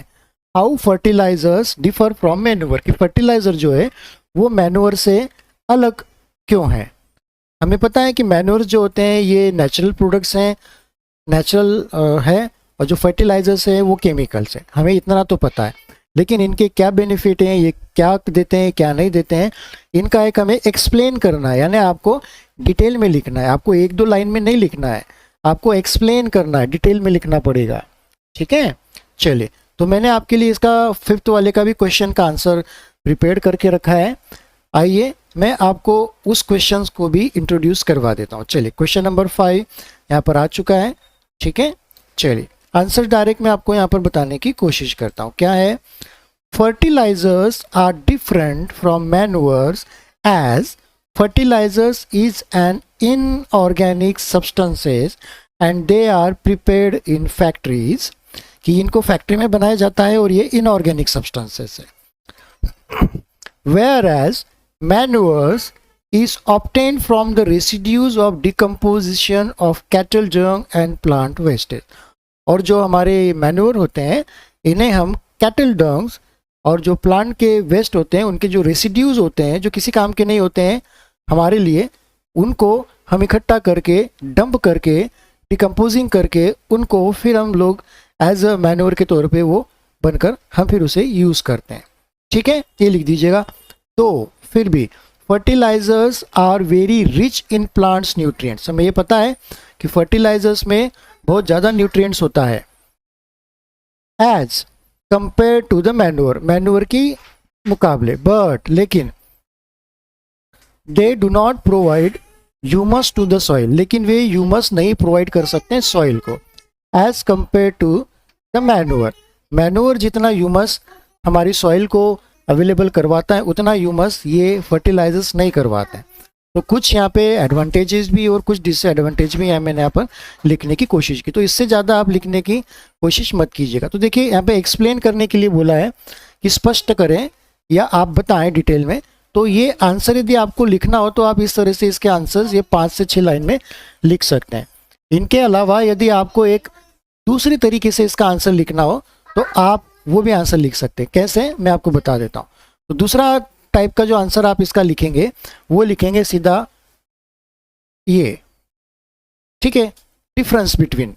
how fertilisers differ from manure, कि फर्टिलाइजर जो है वो मैन्योर से अलग क्यों है। हमें पता है कि मैन्योर जो होते हैं ये नेचुरल प्रोडक्ट्स हैं, नेचुरल है, और जो फर्टिलाइजर्स है वो केमिकल्स हैं, हमें इतना तो पता है। लेकिन इनके क्या बेनिफिट हैं, ये क्या देते हैं, क्या नहीं देते हैं, इनका एक हमें एक्सप्लेन करना है, यानी आपको डिटेल में लिखना है। आपको एक दो लाइन में नहीं लिखना है, आपको एक्सप्लेन करना है, डिटेल में लिखना पड़ेगा। ठीक है, चलिए, तो मैंने आपके लिए इसका फिफ्थ वाले का भी क्वेश्चन का आंसर प्रिपेयर करके रखा है। आइए मैं आपको उस क्वेश्चंस को भी इंट्रोड्यूस करवा देता हूँ। चलिए, क्वेश्चन नंबर 5 यहाँ पर आ चुका है। ठीक है, चलिए, आंसर डायरेक्ट मैं आपको यहाँ पर बताने की कोशिश करता हूँ। क्या है, fertilisers are different from manures as fertilisers is an inorganic substances and they are prepared in factories, कि इनको फैक्ट्री में बनाया जाता है और ये इनऑर्गेनिक सब्सटेंसेस है। Where as manures is obtained from the residues of decomposition of cattle dung and plant wastage। और जो हमारे मैन्योर होते हैं इन्हें हम कैटल डंग्स और जो प्लांट के वेस्ट होते हैं, उनके जो रेसिड्यूज होते हैं, जो किसी काम के नहीं होते हैं हमारे लिए, उनको हम इकट्ठा करके, डंप करके, डिकम्पोजिंग करके, उनको फिर हम लोग एज अ मैन्योर के तौर पे वो बनकर हम फिर उसे यूज़ करते हैं। ठीक है, ये लिख दीजिएगा। तो फिर भी fertilisers are very rich in plants nutrients, हमें ये पता है कि फर्टिलाइजर्स में बहुत ज़्यादा न्यूट्रिएंट्स होता है as compare to the manure, manure की मुकाबले, बट लेकिन they do not provide humus to the soil, लेकिन वे ह्यूमस नहीं प्रोवाइड कर सकते हैं सॉइल को as compare to the manure. Manure जितना ह्यूमस हमारी सॉइल को अवेलेबल करवाता है उतना ह्यूमस ये फर्टिलाइजर्स नहीं करवाते हैं। तो कुछ यहाँ पे एडवांटेजेस भी और कुछ डिसएडवांटेज भी है, मैंने यहाँ पर लिखने की कोशिश की। तो इससे ज़्यादा आप लिखने की कोशिश मत कीजिएगा। तो देखिए, यहाँ पे एक्सप्लेन करने के लिए बोला है कि स्पष्ट करें या आप बताएं डिटेल में। तो ये आंसर यदि आपको लिखना हो तो आप इस तरह से इसके आंसर्स ये 5 से 6 लाइन में लिख सकते हैं। इनके अलावा यदि आपको एक दूसरी तरीके से इसका आंसर लिखना हो तो आप वो भी आंसर लिख सकते हैं। कैसे, मैं आपको बता देता हूँ। तो दूसरा टाइप का जो आंसर आप इसका लिखेंगे वो लिखेंगे सीधा ये, ठीक है, डिफरेंस बिटवीन।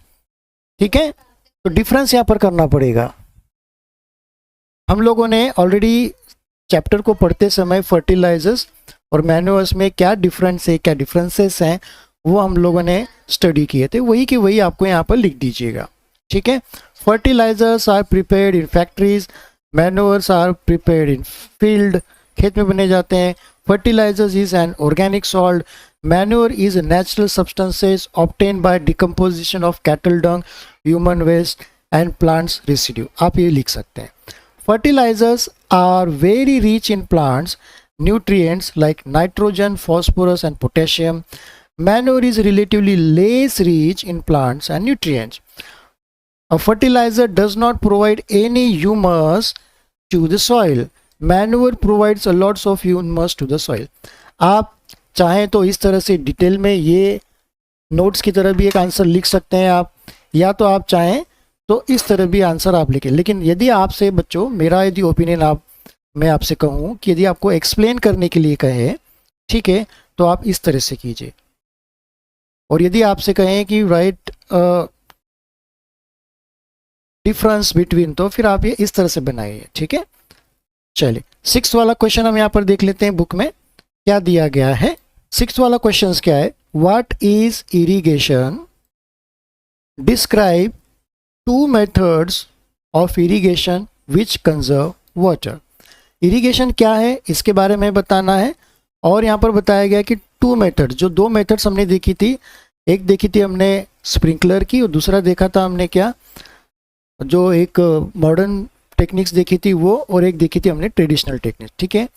ठीक है, तो डिफरेंस यहाँ पर करना पड़ेगा। हम लोगों ने ऑलरेडी चैप्टर को पढ़ते समय फर्टिलाइजर्स और मैन्योर्स में क्या डिफरेंस है, क्या डिफरेंसेस हैं, वो हम लोगों ने स्टडी किए थे। वही कि वही आपको यहाँ पर लिख दीजिएगा। ठीक है, fertilisers are prepared in factories, manures are prepared in field, खेत में बने जाते हैं, Fertilizers is an organic salt. Manure is a natural substances obtained by decomposition of cattle dung, human waste and plants residue. आप ये लिख सकते हैं. Fertilizers are very rich in plants nutrients like nitrogen, phosphorus and potassium. Manure is relatively less rich in plants and nutrients. A fertilizer does not provide any humus to the soil. Manure provides a lots of humus to the soil. आप चाहें तो इस तरह से detail में ये notes की तरह भी एक आंसर लिख सकते हैं आप, या तो आप चाहें तो इस तरह भी आंसर आप लिखें. लेकिन यदि आपसे बच्चों मेरा यदि ओपिनियन मैं आपसे कहूँ कि यदि आपको एक्सप्लेन करने के लिए कहे, ठीक है, तो आप इस तरह से कीजिए. और यदि आपसे कहें कि राइट डिफरेंस बिटवीन, तो फिर आप ये इस तरह से बनाइए. ठीक है, चलिए 6 वाला क्वेश्चन हम यहाँ पर देख लेते हैं. बुक में क्या दिया गया है. 6 वाला क्वेश्चन क्या है. What is irrigation. Describe 2 methods of irrigation which conserve water. Irrigation क्या है इसके बारे में बताना है. और यहाँ पर बताया गया कि 2 मेथड, जो 2 मेथड्स हमने देखी थी, एक देखी थी हमने स्प्रिंकलर की और दूसरा देखा था हमने क्या, जो एक मॉडर्न टेक्निक्स देखी थी वो, और एक देखी थी हमने ट्रेडिशनल टेक्निक्स. ठीक है,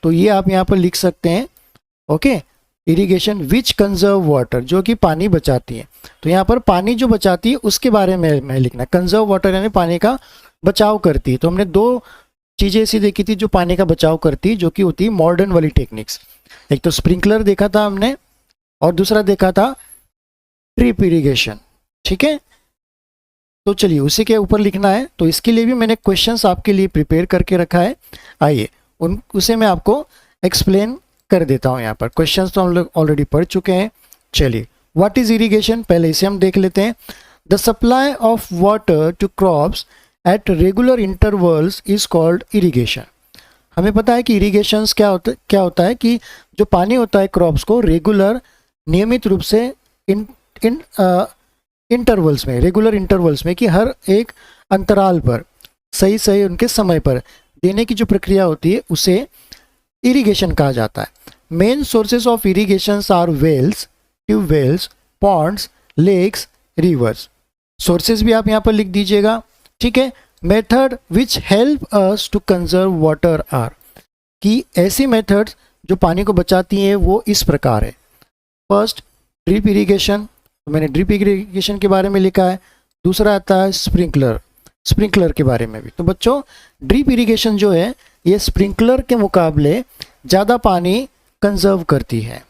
तो ये आप यहाँ पर लिख सकते हैं. ओके, इरिगेशन विच कंजर्व वाटर, जो कि पानी बचाती है. तो यहाँ पर पानी जो बचाती है उसके बारे में लिखना है. कंजर्व वाटर यानी पानी का बचाव करती है. तो हमने 2 चीज़ें ऐसी देखी थी जो पानी का बचाव करती है, जो कि होती है मॉडर्न वाली टेक्निक्स. एक तो स्प्रिंकलर देखा था हमने और दूसरा देखा था ड्रिप इरिगेशन. ठीक है, तो चलिए उसी के ऊपर लिखना है. तो इसके लिए भी मैंने क्वेश्चंस आपके लिए प्रिपेयर करके रखा है. आइए उसे मैं आपको एक्सप्लेन कर देता हूँ. यहाँ पर क्वेश्चंस तो हम लोग ऑलरेडी पढ़ चुके हैं. चलिए, व्हाट इज इरिगेशन, पहले इसे हम देख लेते हैं. The supply of water to crops at regular intervals is called irrigation. हमें पता है कि इरिगेशन क्या होता है कि जो पानी होता है क्रॉप्स को रेगुलर नियमित रूप से इंटरवल्स में, रेगुलर इंटरवल्स में, कि हर एक अंतराल पर सही उनके समय पर देने की जो प्रक्रिया होती है उसे इरिगेशन कहा जाता है. Main sources of irrigation are wells, tubewells, ponds, lakes, rivers. Sources भी आप यहाँ पर लिख दीजिएगा. ठीक है, method which help us to conserve water are, कि ऐसी मेथड्स जो पानी को बचाती हैं वो इस प्रकार है. फर्स्ट ड्रिप इरिगेशन, तो मैंने ड्रिप इरिगेशन के बारे में लिखा है. दूसरा आता है स्प्रिंकलर के बारे में भी. तो बच्चों ड्रिप इरिगेशन जो है ये स्प्रिंकलर के मुकाबले ज़्यादा पानी कंजर्व करती है.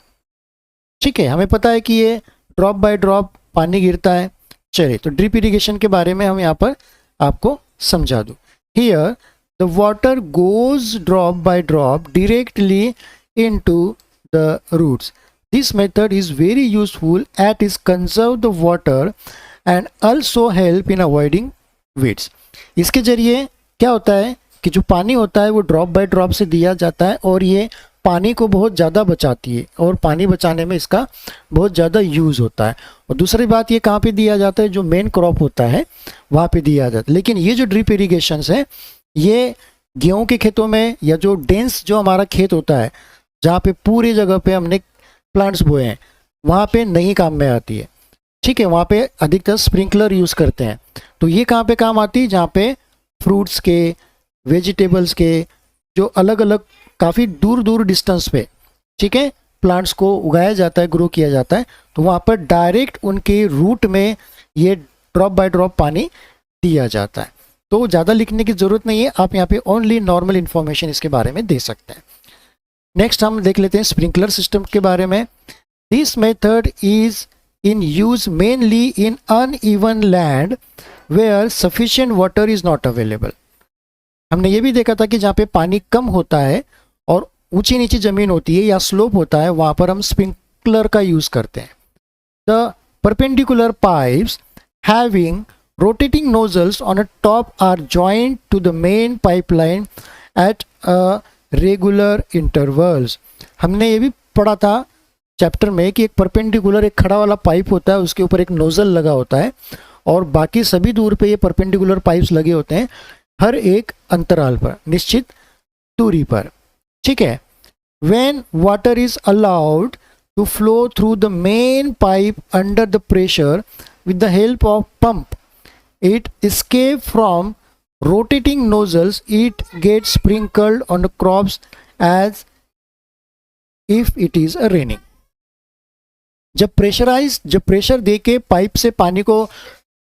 ठीक है, हमें पता है कि ये ड्रॉप बाय ड्रॉप पानी गिरता है. चलिए, तो ड्रिप इरिगेशन के बारे में हम यहाँ पर आपको समझा दूँ. Here the water goes drop by drop directly into the roots. This method is very useful as it conserve the water and also help in avoiding weeds. इसके जरिए क्या होता है कि जो पानी होता है वो ड्रॉप बाय ड्रॉप से दिया जाता है और ये पानी को बहुत ज़्यादा बचाती है और पानी बचाने में इसका बहुत ज़्यादा यूज़ होता है. और दूसरी बात, ये कहाँ पे दिया जाता है, जो मेन क्रॉप होता है वहाँ पे दिया जाता है. लेकिन ये जो ड्रिप इरीगेशन है ये गेहूँ के खेतों में, या जो डेंस जो हमारा खेत होता है जहाँ पे पूरी जगह पे हमने प्लांट्स बोए हैं, वहाँ पे नहीं काम में आती है. ठीक है, वहाँ पे अधिकतर स्प्रिंकलर यूज़ करते हैं. तो ये कहाँ पे काम आती है, जहाँ पे फ्रूट्स के, वेजिटेबल्स के, जो अलग अलग काफ़ी दूर दूर डिस्टेंस पे, ठीक है, प्लांट्स को उगाया जाता है, ग्रो किया जाता है. तो वहाँ पर डायरेक्ट उनके रूट में ये ड्रॉप बाय ड्रॉप पानी दिया जाता है. तो ज़्यादा लिखने की ज़रूरत नहीं है, आप यहाँ पे ओनली नॉर्मल इन्फॉर्मेशन इसके बारे में दे सकते हैं. नेक्स्ट हम देख लेते हैं स्प्रिंकलर सिस्टम के बारे में. This method is in use mainly in uneven land where sufficient water is not available. हमने ये भी देखा था कि जहाँ पे पानी कम होता है और ऊंची नीची ज़मीन होती है या स्लोप होता है, वहाँ पर हम स्प्रिंकलर का यूज़ करते हैं. The perpendicular pipes having rotating nozzles on a top are joined to the main pipeline at a regular intervals. हमने ये भी पढ़ा था चैप्टर में कि एक परपेंडिकुलर, एक खड़ा वाला पाइप होता है, उसके ऊपर एक नोजल लगा होता है और बाकी सभी दूर पे ये परपेंडिकुलर पाइप्स लगे होते हैं हर एक अंतराल पर, निश्चित दूरी पर. ठीक है, when water is allowed to flow through the main pipe under the pressure with the help of pump, it escapes from rotating nozzles, it gets sprinkled on the crops as if it is a raining. जब pressure दे के pipe से पानी को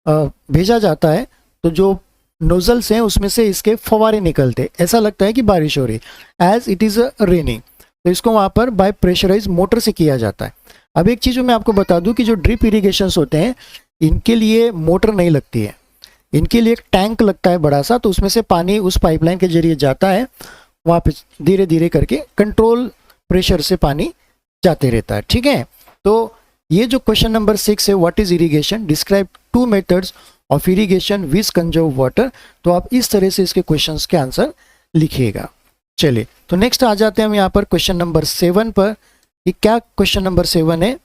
भेजा जाता है तो जो नोजल्स हैं उसमें से इसके फवारे निकलते, ऐसा लगता है कि बारिश हो रही, एज इट इज़ रेनिंग। तो इसको वहाँ पर बाय प्रेशराइज मोटर से किया जाता है। अब एक चीज़ मैं आपको बता दूं कि जो ड्रिप इरिगेशंस होते हैं इनके लिए मोटर नहीं लगती है, इनके लिए एक टैंक लगता है बड़ा सा, तो उसमें से पानी उस पाइपलाइन के जरिए जाता है, वहाँ पे धीरे धीरे करके कंट्रोल प्रेशर से पानी जाते रहता है। ठीक है, तो ये जो क्वेश्चन नंबर 6 है, what is irrigation, describe 2 methods of irrigation which conserve water. तो आप इस तरह से इसके क्वेश्चंस के आंसर लिखिएगा। चलिए, तो नेक्स्ट आ जाते हैं हम यहाँ पर क्वेश्चन नंबर 7 पर। ये क्या क्वेश्चन नंबर 7 है,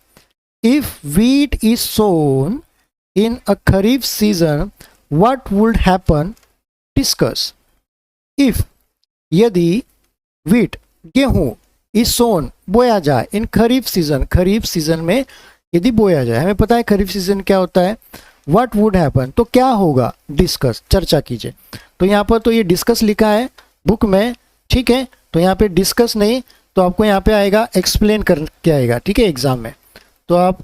if wheat is sown in a kharif season what would happen, discuss. If, यदि, वीट, गेहूं, इज सोन, बोया जाए, इन खरीफ सीजन में यदि बोया जाए, हमें पता है खरीफ सीजन क्या होता है, व्हाट वुड हैपन, तो क्या होगा, डिस्कस, चर्चा कीजिए। तो यहाँ पर तो ये डिस्कस लिखा है बुक में, ठीक है, तो यहाँ पे डिस्कस नहीं, तो आपको यहाँ पे आएगा एक्सप्लेन करके आएगा, ठीक है, एग्जाम में, तो आप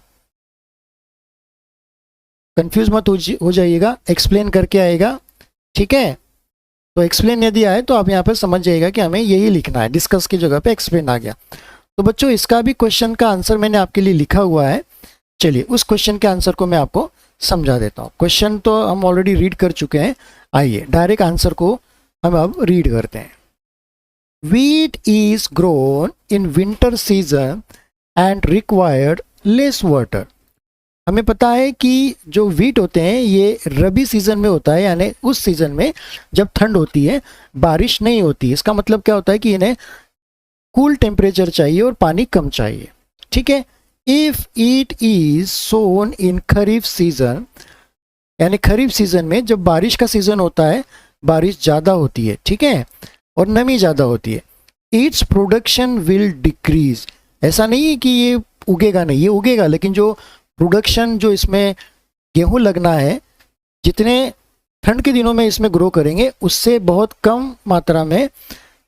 कंफ्यूज मत हो जाइएगा, एक्सप्लेन करके आएगा, ठीक है। तो एक्सप्लेन यदि आए तो आप यहाँ पर समझ जाइएगा कि हमें यही लिखना है, डिस्कस की जगह पे एक्सप्लेन आ गया। तो बच्चों इसका भी क्वेश्चन का आंसर मैंने आपके लिए लिखा हुआ है, चलिए उस क्वेश्चन के आंसर को मैं आपको समझा देता हूँ। क्वेश्चन तो हम ऑलरेडी रीड कर चुके हैं, आइए डायरेक्ट आंसर को हम अब रीड करते हैं। Wheat is grown in winter season and required less water। हमें पता है कि जो वीट होते हैं ये रबी सीजन में होता है, यानी उस सीजन में जब ठंड होती है, बारिश नहीं होती। इसका मतलब क्या होता है कि इन्हें कूल टेम्परेचर चाहिए और पानी कम चाहिए, ठीक है। If it is sown in kharif season, यानी खरीफ सीजन में जब बारिश का सीजन होता है, बारिश ज़्यादा होती है, ठीक है, और नमी ज़्यादा होती है, इट्स प्रोडक्शन विल डिक्रीज। ऐसा नहीं है कि ये उगेगा नहीं, ये उगेगा, लेकिन जो प्रोडक्शन जो इसमें गेहूं लगना है, जितने ठंड के दिनों में इसमें ग्रो करेंगे उससे बहुत कम मात्रा में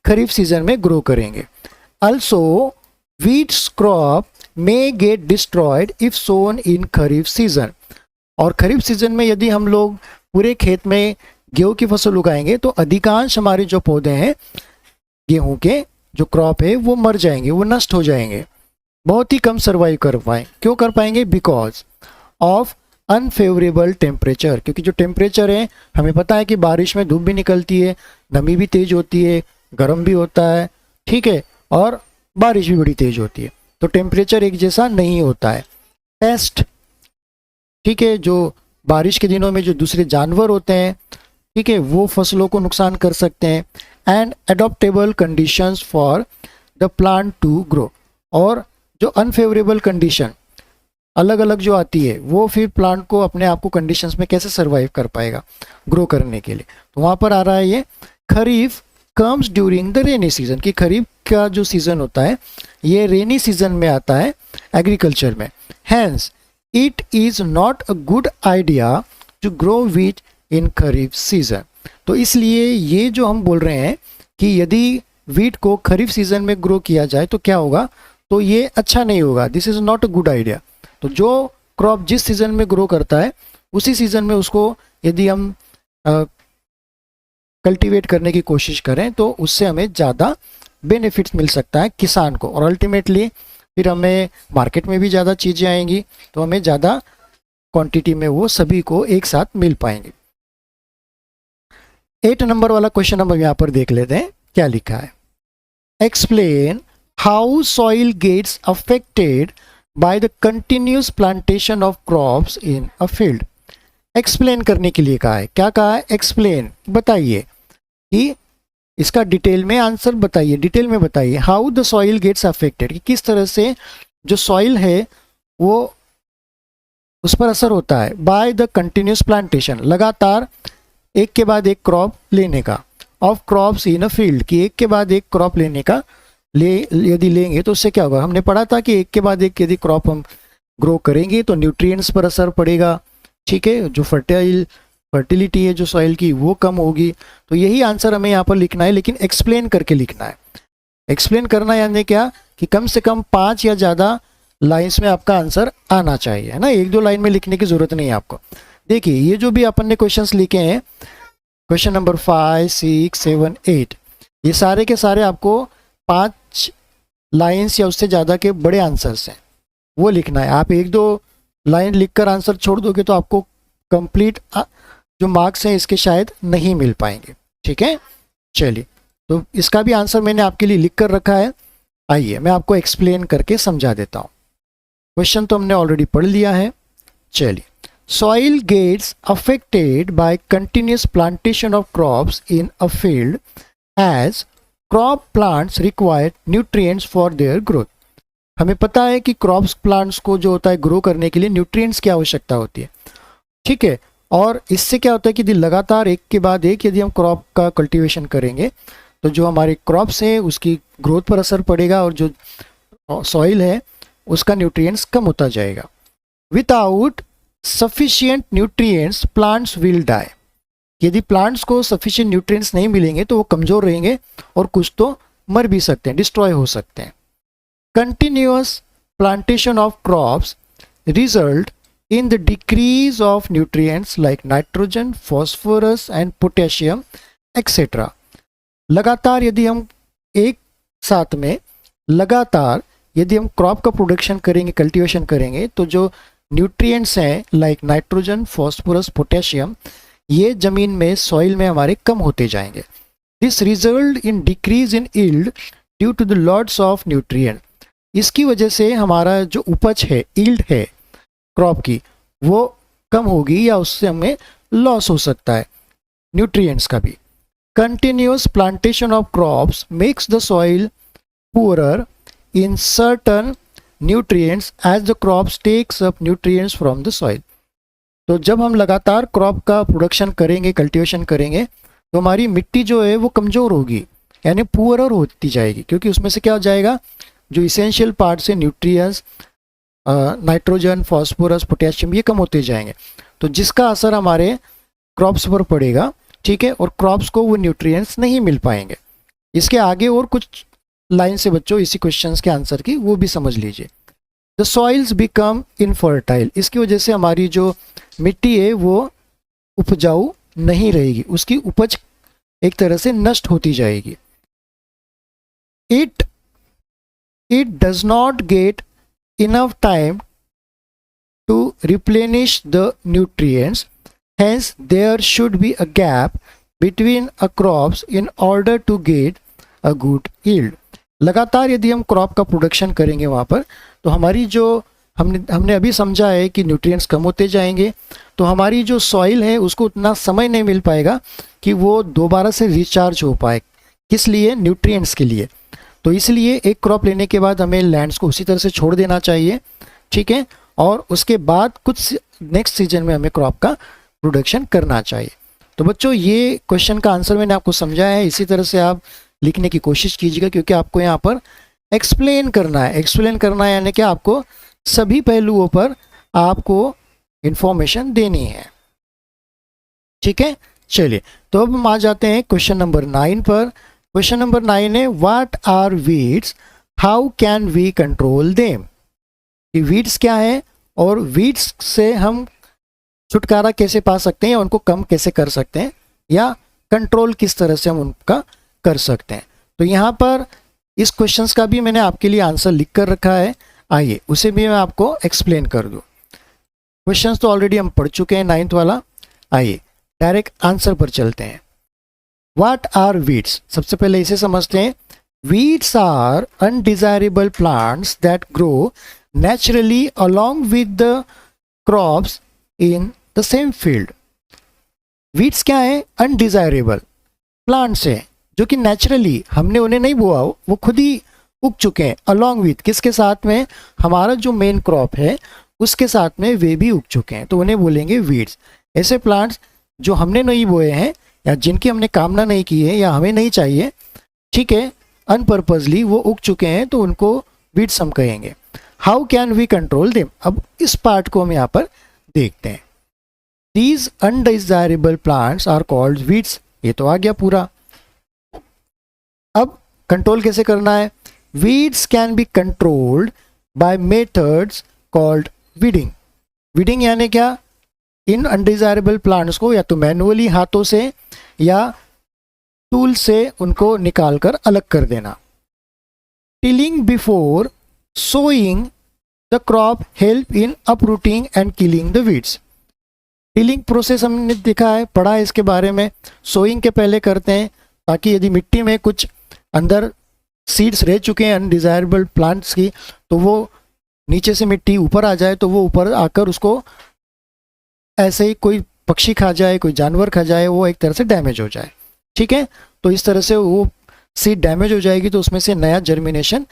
खरीफ सीजन में ग्रो करेंगे। Also wheats crop may get destroyed if sown in kharif season. और खरीफ सीजन में यदि हम लोग पूरे खेत में गेहूं की फसल उगाएंगे तो अधिकांश हमारे जो पौधे हैं गेहूं के, जो क्रॉप है, वो मर जाएंगे, वो नष्ट हो जाएंगे, बहुत ही कम सर्वाइव कर पाए। क्यों कर पाएंगे, बिकॉज ऑफ अनफेवरेबल टेम्परेचर। क्योंकि जो टेम्परेचर है, हमें पता है कि बारिश में धूप भी निकलती है, नमी भी तेज होती है, गर्म भी होता है, ठीक है, और बारिश भी बड़ी तेज होती है, तो टेम्परेचर एक जैसा नहीं होता है। पेस्ट, ठीक है, जो बारिश के दिनों में जो दूसरे जानवर होते हैं, ठीक है, वो फसलों को नुकसान कर सकते हैं। And adaptable conditions for the plant to grow. और जो अनफेवरेबल कंडीशन अलग अलग जो आती है, वो फिर प्लांट को अपने आप को कंडीशंस में कैसे सर्वाइव कर पाएगा ग्रो करने के लिए। तो वहाँ पर आ रहा है ये kharif comes during the rainy season, कि खरीफ का जो सीजन होता है ये रेनी सीजन में आता है एग्रीकल्चर में। Hence it is not a good idea to grow wheat in kharif season. तो इसलिए ये जो हम बोल रहे हैं कि यदि वीट को खरीफ सीजन में ग्रो किया जाए तो क्या होगा, तो ये अच्छा नहीं होगा, this is not a good idea. तो जो क्रॉप जिस सीजन में ग्रो करता है उसी सीजन में उसको यदि हम कल्टीवेट करने की कोशिश करें तो उससे हमें ज़्यादा बेनिफिट्स मिल सकता है किसान को, और अल्टीमेटली फिर हमें मार्केट में भी ज़्यादा चीज़ें आएंगी, तो हमें ज़्यादा क्वांटिटी में वो सभी को एक साथ मिल पाएंगे। 8 नंबर वाला क्वेश्चन हम यहाँ पर देख लेते हैं, क्या लिखा है। Explain how soil gets affected by the continuous plantation of crops in a field. Explain करने के लिए कहा है, क्या कहा है, एक्सप्लेन, बताइए कि इसका डिटेल में आंसर बताइए, डिटेल में बताइए। How the soil gets affected, कि किस तरह से जो सॉइल है वो उस पर असर होता है। बाय द कंटिन्यूस प्लांटेशन, लगातार एक के बाद एक क्रॉप लेने का, of crops in a field, कि एक के बाद एक क्रॉप लेने का यदि लेंगे तो उससे क्या होगा, हमने पढ़ा था कि एक के बाद एक यदि क्रॉप हम ग्रो करेंगे तो न्यूट्रिएंट्स पर असर पड़ेगा, ठीक है, जो फर्टिलिटी है जो सॉइल की वो कम होगी। तो यही आंसर हमें यहाँ पर लिखना है, लेकिन एक्सप्लेन करके लिखना है। एक्सप्लेन करना यानी क्या कि कम से कम 5 या ज़्यादा लाइन्स में आपका आंसर आना चाहिए, है ना, 1-2 लाइन में लिखने की ज़रूरत नहीं है आपको। देखिए ये जो भी अपन ने क्वेश्चंस लिखे हैं, क्वेश्चन नंबर 5, 6, 7, 8, ये सारे के सारे आपको 5 लाइन्स या उससे ज़्यादा के बड़े आंसर्स हैं, वो लिखना है। आप 1-2 लाइन लिखकर आंसर छोड़ दोगे तो आपको कंप्लीट जो मार्क्स हैं इसके शायद नहीं मिल पाएंगे, ठीक है। चलिए, तो इसका भी आंसर मैंने आपके लिए लिख कर रखा है। आइए मैं आपको एक्सप्लेन करके समझा देता हूँ। क्वेश्चन तो हमने ऑलरेडी पढ़ लिया है। चलिए, soil gets affected by continuous plantation of crops in a field as crop plants require nutrients for their growth. हमें पता है कि क्रॉप्स प्लांट्स को जो होता है ग्रो करने के लिए न्यूट्रिएंट्स की आवश्यकता होती है, ठीक है। और इससे क्या होता है कि यदि लगातार एक के बाद एक यदि हम क्रॉप का कल्टीवेशन करेंगे तो जो हमारे क्रॉप्स हैं उसकी ग्रोथ पर असर पड़ेगा और जो सॉइल है उसका न्यूट्रिएंट्स कम होता जाएगा। Without sufficient nutrients plants will die. यदि प्लांट्स को सफिशिएंट न्यूट्रिएंट्स नहीं मिलेंगे तो वो कमज़ोर रहेंगे और कुछ तो मर भी सकते हैं, डिस्ट्रॉय हो सकते हैं। Continuous plantation of crops result in the decrease of nutrients like nitrogen, phosphorus and potassium etc. लगातार यदि हम एक साथ में लगातार यदि हम क्रॉप का प्रोडक्शन करेंगे, कल्टीवेशन करेंगे, तो जो न्यूट्रिएंट्स हैं लाइक नाइट्रोजन, फॉस्फोरस, पोटेशियम, ये ज़मीन में सॉइल में हमारे कम होते जाएंगे। This result in decrease in yield due to the lots of nutrient. इसकी वजह से हमारा जो उपज है, यील्ड है क्रॉप की, वो कम होगी या उससे हमें लॉस हो सकता है न्यूट्रिएंट्स का भी। Continuous plantation of crops makes the soil poorer in certain nutrients as the crops takes up nutrients from the soil. तो जब हम लगातार क्रॉप का प्रोडक्शन करेंगे, कल्टीवेशन करेंगे, तो हमारी मिट्टी जो है वो कमज़ोर होगी, यानी पुअरर होती जाएगी, क्योंकि उसमें से क्या हो जाएगा, जो इसेंशियल पार्ट्स है न्यूट्रिएंट्स, नाइट्रोजन, फॉस्फोरस, पोटेशियम, ये कम होते जाएंगे, तो जिसका असर हमारे क्रॉप्स पर पड़ेगा, ठीक है, और क्रॉप्स को वो न्यूट्रिएंट्स नहीं मिल पाएंगे। इसके आगे और कुछ लाइन से बच्चों इसी क्वेश्चंस के आंसर की वो भी समझ लीजिए। The soils become infertile. इसकी वजह से हमारी जो मिट्टी है वो उपजाऊ नहीं रहेगी, उसकी उपज एक तरह से नष्ट होती जाएगी। It does not gate enough time to replenish the nutrients, hence there should be a gap between a crops in order to get a good yield। लगातार यदि हम क्रॉप का प्रोडक्शन करेंगे वहाँ पर, तो हमारी जो हमने अभी समझा है कि न्यूट्रिएंट्स कम होते जाएंगे, तो हमारी जो सॉइल है उसको उतना समय नहीं मिल पाएगा कि वो दोबारा से रिचार्ज हो पाए। किस लिए? न्यूट्रिएंट्स के लिए। तो इसलिए एक क्रॉप लेने के बाद हमें लैंड्स को उसी तरह से छोड़ देना चाहिए, ठीक है, और उसके बाद कुछ नेक्स्ट सीजन में हमें क्रॉप का प्रोडक्शन करना चाहिए। तो बच्चों ये क्वेश्चन का आंसर मैंने आपको समझाया है, इसी तरह से आप लिखने की कोशिश कीजिएगा, क्योंकि आपको यहाँ पर एक्सप्लेन करना है। एक्सप्लेन करना है यानी कि आपको सभी पहलुओं पर आपको इंफॉर्मेशन देनी है, ठीक है। चलिए, तो अब हम आ जाते हैं क्वेश्चन नंबर 9 पर। क्वेश्चन नंबर 9 है, what are weeds, how can we control them. कि वीड्स क्या है और वीड्स से हम छुटकारा कैसे पा सकते हैं, या उनको कम कैसे कर सकते हैं, या कंट्रोल किस तरह से हम उनका कर सकते हैं। तो यहाँ पर इस क्वेश्चंस का भी मैंने आपके लिए आंसर लिख कर रखा है, आइए उसे भी मैं आपको एक्सप्लेन कर दूँ। क्वेश्चंस तो ऑलरेडी हम पढ़ चुके हैं 9th वाला, आइए डायरेक्ट आंसर पर चलते हैं। What are weeds? सबसे पहले इसे समझते हैं। Weeds are undesirable plants that grow naturally along with the crops in the same field. Weeds क्या है? Undesirable plants है जो कि नेचुरली हमने उन्हें नहीं बोआ, वो खुद ही उग चुके हैं। along with किसके साथ में? हमारा जो मेन क्रॉप है उसके साथ में वे भी उग चुके हैं, तो उन्हें बोलेंगे weeds। ऐसे प्लांट्स जो हमने नहीं बोए हैं या जिनकी हमने कामना नहीं की है या हमें नहीं चाहिए, ठीक है, अनपर्पजली वो उग चुके हैं तो उनको वीड्स हम कहेंगे। How can we control them, अब इस पार्ट को हम यहाँ पर देखते हैं। These undesirable plants are called weeds, ये तो आ गया पूरा। अब कंट्रोल कैसे करना है? Weeds can be controlled by methods called weeding. Weeding यानी क्या? इन अनडिजायरेबल प्लांट्स को या तो मैनुअली हाथों से या टूल से उनको निकालकर अलग कर देना। Tilling before sowing the crop help in uprooting and killing the weeds. Tilling process हमने देखा है, पढ़ा है इसके बारे में। सोइंग के पहले करते हैं ताकि यदि मिट्टी में कुछ अंदर सीड्स रह चुके हैं अनडिजायरेबल प्लांट्स की, तो वो नीचे से मिट्टी ऊपर आ जाए, तो वो ऊपर आकर उसको ऐसे ही कोई पक्षी खा जाए, कोई जानवर खा जाए, वो एक तरह से डैमेज हो जाए। ठीक है, तो इस तरह से वो सीड डैमेज हो जाएगी तो उसमें से नया जर्मिनेशन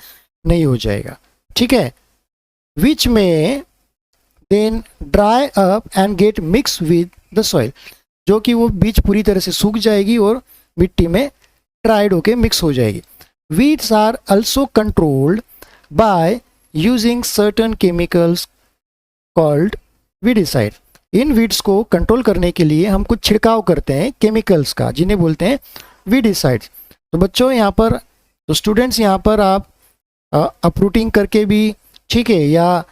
नहीं हो जाएगा। ठीक है, विच में then dry up and get mix with the soil, जो कि वो बीज पूरी तरह से सूख जाएगी और मिट्टी में ड्राइड होके मिक्स हो जाएगी। Weeds are also controlled by using certain chemicals called weedicide. इन वीड्स को कंट्रोल करने के लिए हम कुछ छिड़काव करते हैं केमिकल्स का, जिन्हें बोलते हैं वीडिसाइड्स। तो बच्चों यहाँ पर, तो स्टूडेंट्स यहाँ पर आप अपरूटिंग करके भी, ठीक है, या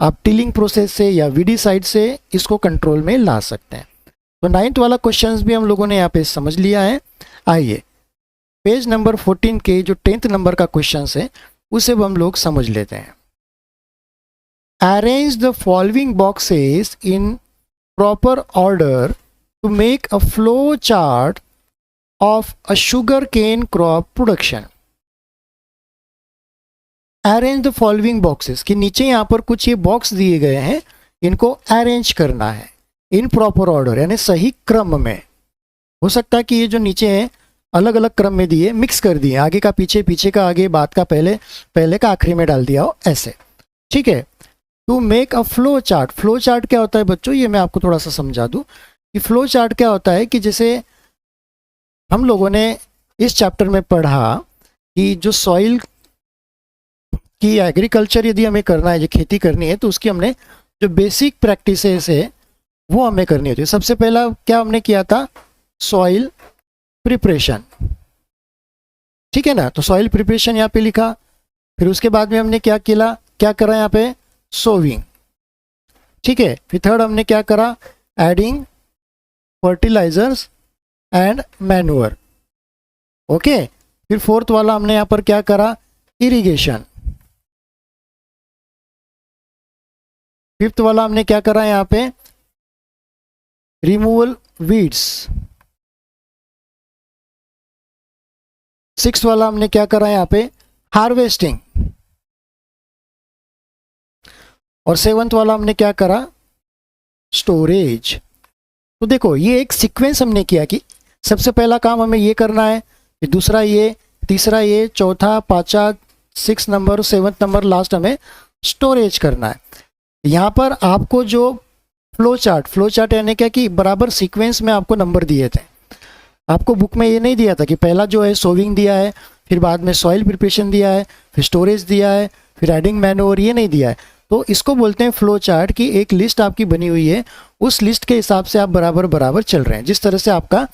आप टिलिंग प्रोसेस से या वीडिसाइड से इसको कंट्रोल में ला सकते हैं। तो 9th वाला क्वेश्चंस भी हम लोगों ने यहाँ पे समझ लिया है। आइए पेज नंबर 14 के जो 10th नंबर का क्वेश्चन है उसे हम लोग समझ लेते हैं। Arrange the following boxes in proper order to make a flow chart of a sugarcane crop production. Arrange the following boxes, कि नीचे यहाँ पर कुछ ये बॉक्स दिए गए हैं, इनको अरेंज करना है इन प्रॉपर ऑर्डर, यानी सही क्रम में। हो सकता है कि ये जो नीचे हैं अलग अलग क्रम में दिए, मिक्स कर दिए, आगे का पीछे, पीछे का आगे, बाद का पहले, पहले का आखिरी में डाल दिया हो, ऐसे। ठीक है, to make a flow chart. Flow chart क्या होता है बच्चों, ये मैं आपको थोड़ा सा समझा दूं कि फ्लो चार्ट क्या होता है। कि जैसे हम लोगों ने इस चैप्टर में पढ़ा कि जो सॉइल की एग्रीकल्चर यदि हमें करना है, जो खेती करनी है, तो उसकी हमने जो बेसिक प्रैक्टिसेस है वो हमें करनी होती है। सबसे पहला क्या हमने किया था? Soil preparation. ठीक है ना, तो सॉइल प्रिपरेशन यहाँ पे लिखा। फिर उसके बाद में हमने क्या करा यहाँ पे? सोविंग। ठीक है, फिर थर्ड हमने क्या करा? Adding fertilisers and manure. Okay, फिर फोर्थ वाला हमने यहाँ पर क्या करा? इरिगेशन। फिफ्थ वाला हमने क्या करा यहाँ पे? Removal weeds. सिक्स्थ वाला हमने क्या करा यहाँ पे? हार्वेस्टिंग। और सेवंथ वाला हमने क्या करा? स्टोरेज। तो देखो ये एक सीक्वेंस हमने किया कि सबसे पहला काम हमें ये करना है, फिर दूसरा ये, तीसरा ये, चौथा, पांचवा, 6 नंबर, 7th नंबर, लास्ट हमें स्टोरेज करना है। यहाँ पर आपको जो फ्लो चार्ट यानी क्या कि बराबर सीक्वेंस में आपको नंबर दिए थे। आपको बुक में ये नहीं दिया था कि पहला जो है सोविंग दिया है, फिर बाद में सॉइल प्रिपरेशन दिया है, फिर स्टोरेज दिया है, फिर एडिंग मैन्योर, ये नहीं दिया है। तो इसको बोलते हैं फ्लो चार्ट की एक लिस्ट आपकी बनी हुई है, उस लिस्ट के हिसाब से आप बराबर चल रहे हैं। जिस तरह से आपका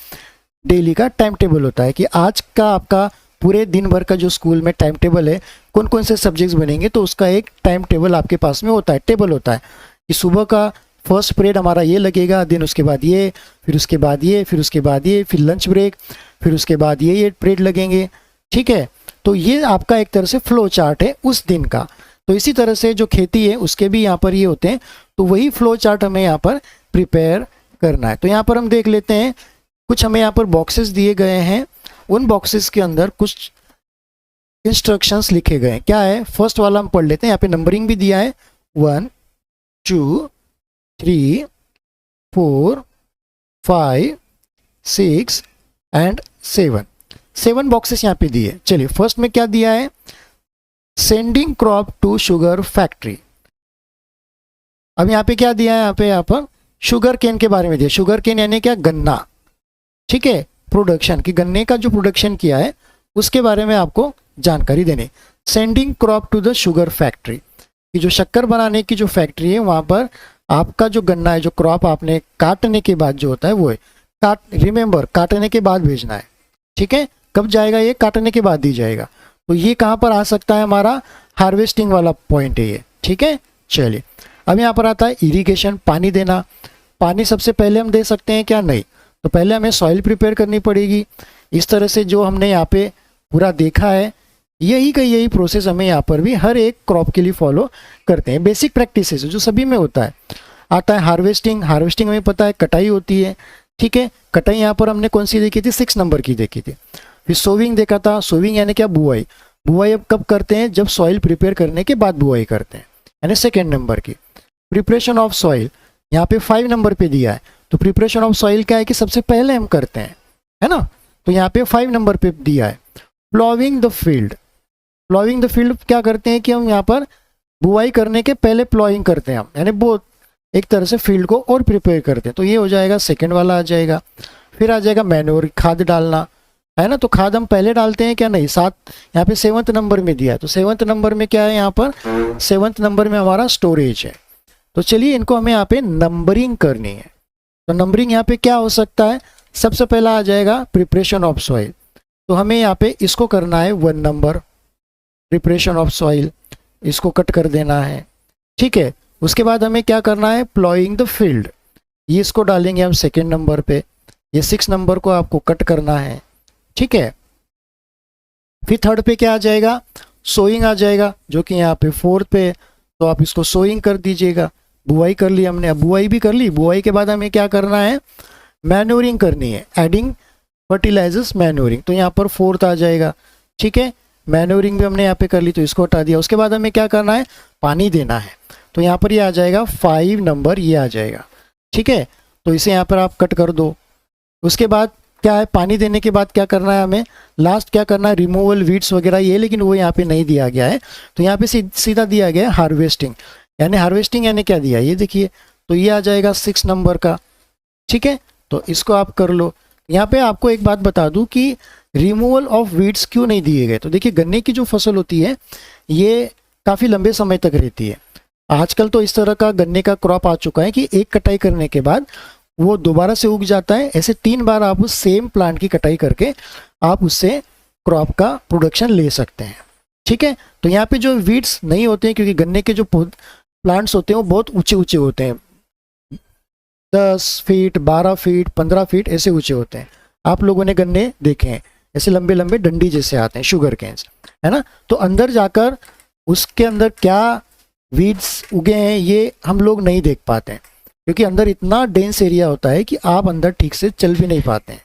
डेली का टाइम टेबल होता है कि आज का आपका पूरे दिन भर का जो स्कूल में टाइम टेबल है, कौन कौन से सब्जेक्ट्स बनेंगे, तो उसका एक टाइम टेबल आपके पास में होता है, टेबल होता है कि सुबह का फर्स्ट पीरियड हमारा ये लगेगा, दिन उसके बाद ये, फिर उसके बाद ये, फिर उसके बाद ये, फिर लंच ब्रेक, फिर उसके बाद ये पीरियड लगेंगे। ठीक है, तो ये आपका एक तरह से फ्लो चार्ट है उस दिन का। तो इसी तरह से जो खेती है उसके भी यहाँ पर ये होते हैं, तो वही फ्लो चार्ट हमें यहाँ पर प्रिपेयर करना है। तो यहाँ पर हम देख लेते हैं, कुछ हमें यहाँ पर बॉक्सेस दिए गए हैं, उन बॉक्सेस के अंदर कुछ इंस्ट्रक्शंस लिखे गए हैं। क्या है? फर्स्ट वाला हम पढ़ लेते हैं, यहाँ पे नंबरिंग भी दिया है, 1 2 3 4 5 6 एंड 7 बॉक्सेस यहाँ पे दिए। चलिए फर्स्ट में क्या दिया है? Sending crop to sugar factory. अब यहाँ पे क्या दिया है? यहाँ पर शुगर केन के बारे में दिया। शुगर केन यानी क्या? गन्ना। ठीक है, प्रोडक्शन की, गन्ने का जो प्रोडक्शन किया है उसके बारे में आपको जानकारी देनी। Sending crop to the sugar factory, कि जो शक्कर बनाने की जो फैक्ट्री है वहाँ पर आपका जो गन्ना है, जो क्रॉप आपने काटने के बाद जो होता है वो है रिमेंबर काटने के बाद भेजना है। ठीक है, कब जाएगा ये? काटने के बाद दी जाएगा। तो ये कहाँ पर आ सकता है? हमारा हार्वेस्टिंग वाला पॉइंट है ये। ठीक है, चलिए अब यहाँ पर आता है इरिगेशन, पानी देना। पानी सबसे पहले हम दे सकते हैं क्या? नहीं। तो पहले हमें सॉइल प्रिपेयर करनी पड़ेगी। इस तरह से जो हमने यहाँ पे पूरा देखा है, यही प्रोसेस हमें यहाँ पर भी हर एक क्रॉप के लिए फॉलो करते हैं। बेसिक प्रैक्टिस जो सभी में होता है। आता है हार्वेस्टिंग। हार्वेस्टिंग हमें पता है कटाई होती है। ठीक है, कटाई यहाँ पर हमने कौन सी देखी थी? 6 नंबर की देखी थी। फिर सोविंग देखा था। सोविंग यानी क्या? बुआई। बुआई अब कब करते हैं? जब सॉइल प्रिपेयर करने के बाद बुआई करते हैं, यानी 2nd नंबर की। प्रिपरेशन ऑफ सॉइल यहाँ पे 5 नंबर पे दिया है। तो प्रिपरेशन ऑफ सॉइल क्या है कि सबसे पहले हम करते हैं, है ना? तो यहाँ पे 5 नंबर पे दिया है। प्लॉविंग द फील्ड। प्लॉविंग द फील्ड क्या करते हैं कि हम यहाँ पर बुआई करने के पहले प्लॉइंग करते हैं हम, यानी बहुत एक तरह से फील्ड को और प्रिपेयर करते हैं। तो ये हो जाएगा, 2nd वाला आ जाएगा। फिर आ जाएगा मैन्योर, खाद डालना, है ना? तो खाद हम पहले डालते हैं क्या? नहीं। 7 यहाँ पे 7th नंबर में दिया है। तो 7th नंबर में क्या है? यहाँ पर 7th नंबर में हमारा स्टोरेज है। तो चलिए इनको हमें यहाँ पे नंबरिंग करनी है। तो नंबरिंग यहाँ पे क्या हो सकता है? सबसे पहला आ जाएगा प्रिपरेशन ऑफ सॉइल। तो हमें यहाँ पे इसको करना है 1 नंबर, प्रिपरेशन ऑफ सॉइल, इसको कट कर देना है। ठीक है, उसके बाद हमें क्या करना है? प्लॉइंग द फील्ड, ये इसको डालेंगे हम 2nd नंबर पे। ये 6 नंबर को आपको कट करना है। ठीक है, फिर 3rd पे क्या आ जाएगा? सोइंग आ जाएगा, जो कि यहाँ पे 4th पे। तो आप इसको सोइंग कर दीजिएगा। बुआई कर ली हमने, अब बुआई भी कर ली। बुआई के बाद हमें क्या करना है? मैन्योरिंग करनी है, एडिंग फर्टिलाइजर्स, मैन्योरिंग। तो यहाँ पर 4th आ जाएगा। ठीक है, मैन्योरिंग भी हमने यहाँ पे कर ली, तो इसको हटा दिया। उसके बाद हमें क्या करना है? पानी देना है। तो यहाँ पर ये आ जाएगा 5 नंबर, ये आ जाएगा। ठीक है, तो इसे यहाँ पर आप कट कर दो। उसके बाद क्या है? पानी देने के बाद क्या करना है हमें? लास्ट क्या करना है? रिमूवल वीड्स वगैरह ये, लेकिन वो यहाँ पे नहीं दिया गया है। तो यहाँ पे सीधा दिया गया है हार्वेस्टिंग। यानी हार्वेस्टिंग यानी क्या दिया? ये देखिए, तो ये आ जाएगा 6 नंबर का। ठीक है, तो इसको आप कर लो। यहाँ पे आपको एक बात बता दूं कि रिमूवल ऑफ वीड्स क्यों नहीं दिए गए। तो देखिए, गन्ने की जो फसल होती है ये काफ़ी लंबे समय तक रहती है। आजकल तो इस तरह का गन्ने का क्रॉप आ चुका है कि एक कटाई करने के बाद वो दोबारा से उग जाता है। ऐसे 3 बार आप उस सेम प्लांट की कटाई करके आप उससे क्रॉप का प्रोडक्शन ले सकते हैं। ठीक है, तो यहाँ पे जो वीड्स नहीं होते हैं, क्योंकि गन्ने के जो प्लांट्स होते हैं वो बहुत ऊंचे ऊंचे होते हैं, 10 फीट, 12 फीट, 15 फीट ऐसे ऊंचे होते हैं। आप लोगों ने गन्ने देखे हैं, ऐसे लंबे लंबे डंडी जैसे आते हैं, शुगर केन्स, है ना? तो अंदर जाकर उसके अंदर क्या वीड्स उगे हैं ये हम लोग नहीं देख पाते हैं, क्योंकि अंदर इतना डेंस एरिया होता है कि आप अंदर ठीक से चल भी नहीं पाते हैं।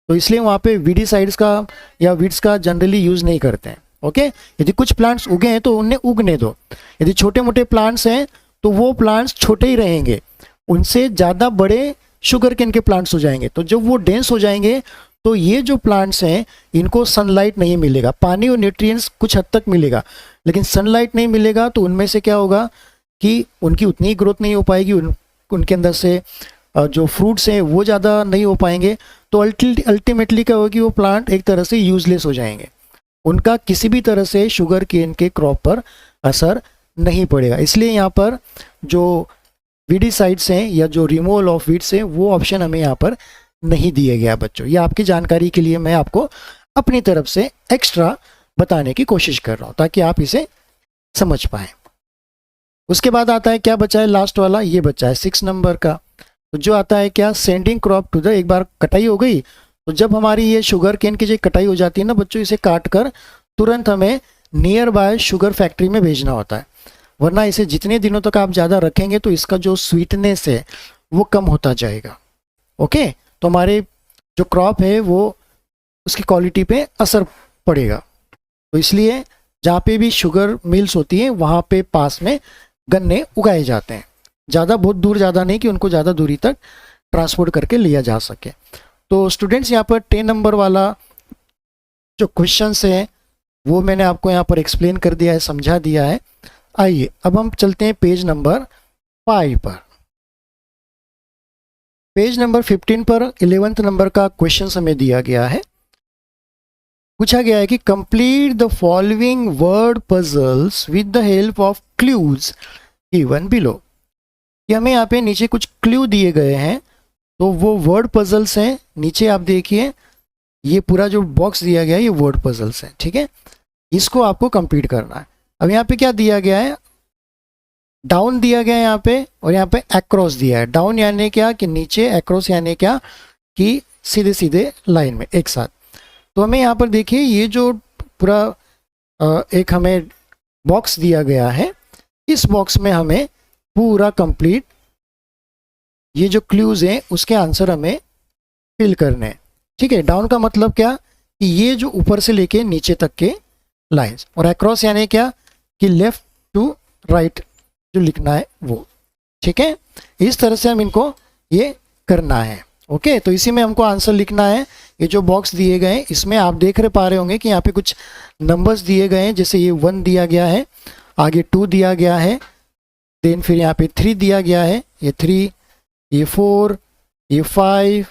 तो इसलिए वहाँ पे वीडीसाइड्स का या वीड्स का जनरली यूज़ नहीं करते हैं। ओके, यदि कुछ प्लांट्स उगे हैं तो उन्हें उगने दो। यदि छोटे मोटे प्लांट्स हैं तो वो प्लांट्स छोटे ही रहेंगे, उनसे ज़्यादा बड़े शुगर केन के प्लांट्स हो जाएंगे। तो जब वो डेंस हो जाएंगे तो ये जो प्लांट्स हैं इनको सनलाइट नहीं मिलेगा, पानी और न्यूट्रिएंट्स कुछ हद तक मिलेगा, लेकिन सनलाइट नहीं मिलेगा तो उनमें से क्या होगा कि उनकी उतनी ही ग्रोथ नहीं हो पाएगी, उनके अंदर से जो फ्रूट्स हैं वो ज़्यादा नहीं हो पाएंगे। तो अल्टीमेटली क्या होगा कि वो प्लांट एक तरह से यूजलेस हो जाएंगे, उनका किसी भी तरह से शुगर केन के क्रॉप पर असर नहीं पड़ेगा। इसलिए यहाँ पर जो वीडीसाइड्स हैं या जो रिमूवल ऑफ वीड्स हैं वो ऑप्शन हमें यहाँ पर नहीं दिया गया बच्चों। ये आपकी जानकारी के लिए मैं आपको अपनी तरफ से एक्स्ट्रा बताने की कोशिश कर रहा हूँ ताकि आप इसे समझ पाएँ। उसके बाद आता है क्या बचा है? लास्ट वाला ये बचा है 6 नंबर का। तो जो आता है क्या? सेंडिंग क्रॉप टू द, एक बार कटाई हो गई तो जब हमारी ये शुगर केन की जो कटाई हो जाती है ना बच्चों, इसे काट कर तुरंत हमें नियर बाय शुगर फैक्ट्री में भेजना होता है, वरना इसे जितने दिनों तक आप ज़्यादा रखेंगे तो इसका जो स्वीटनेस है वो कम होता जाएगा। ओके, तो हमारे जो क्रॉप है वो उसकी क्वालिटी पे असर पड़ेगा। तो इसलिए जहाँ पे भी शुगर मिल्स होती हैं वहाँ पे पास में गन्ने उगाए जाते हैं, ज़्यादा बहुत दूर ज़्यादा नहीं कि उनको ज़्यादा दूरी तक ट्रांसपोर्ट करके लिया जा सके। तो स्टूडेंट्स यहाँ पर 10 नंबर वाला जो क्वेश्चंस है वो मैंने आपको यहाँ पर एक्सप्लेन कर दिया है, समझा दिया है। आइए अब हम चलते हैं पेज नंबर 5 पर। पेज नंबर 15 पर 11th नंबर का क्वेश्चन हमें दिया गया है। पूछा गया है कि complete the following word puzzles with the help of clues given below. कि हमें यहाँ पे नीचे कुछ क्लू दिए गए हैं, तो वो वर्ड पजल्स हैं। नीचे आप देखिए ये पूरा जो बॉक्स दिया गया है ये वर्ड पजल्स हैं, ठीक है। इसको आपको कंप्लीट करना है। अब यहाँ पे क्या दिया गया है, डाउन दिया गया है यहाँ पे, और यहाँ पे अक्रॉस दिया है। डाउन यानी क्या कि नीचे, अक्रॉस यानी क्या कि सीधे सीधे लाइन में एक साथ। तो हमें यहाँ पर देखिए ये जो पूरा एक हमें बॉक्स दिया गया है, इस बॉक्स में हमें पूरा कंप्लीट ये जो क्लूज हैं उसके आंसर हमें फिल करने हैं, ठीक है। डाउन का मतलब क्या कि ये जो ऊपर से लेके नीचे तक के लाइंस, और अक्रॉस यानी क्या कि लेफ्ट टू राइट जो लिखना है वो, ठीक है। इस तरह से हम इनको ये करना है, ओके। तो इसी में हमको आंसर लिखना है। ये जो बॉक्स दिए गए हैं इसमें आप देख रहे पा रहे होंगे कि यहाँ पे कुछ नंबर्स दिए गए हैं, जैसे ये 1 दिया गया है, आगे 2 दिया गया है, देन फिर यहाँ पे 3 दिया गया है, ये 3, ये 4, ये 5,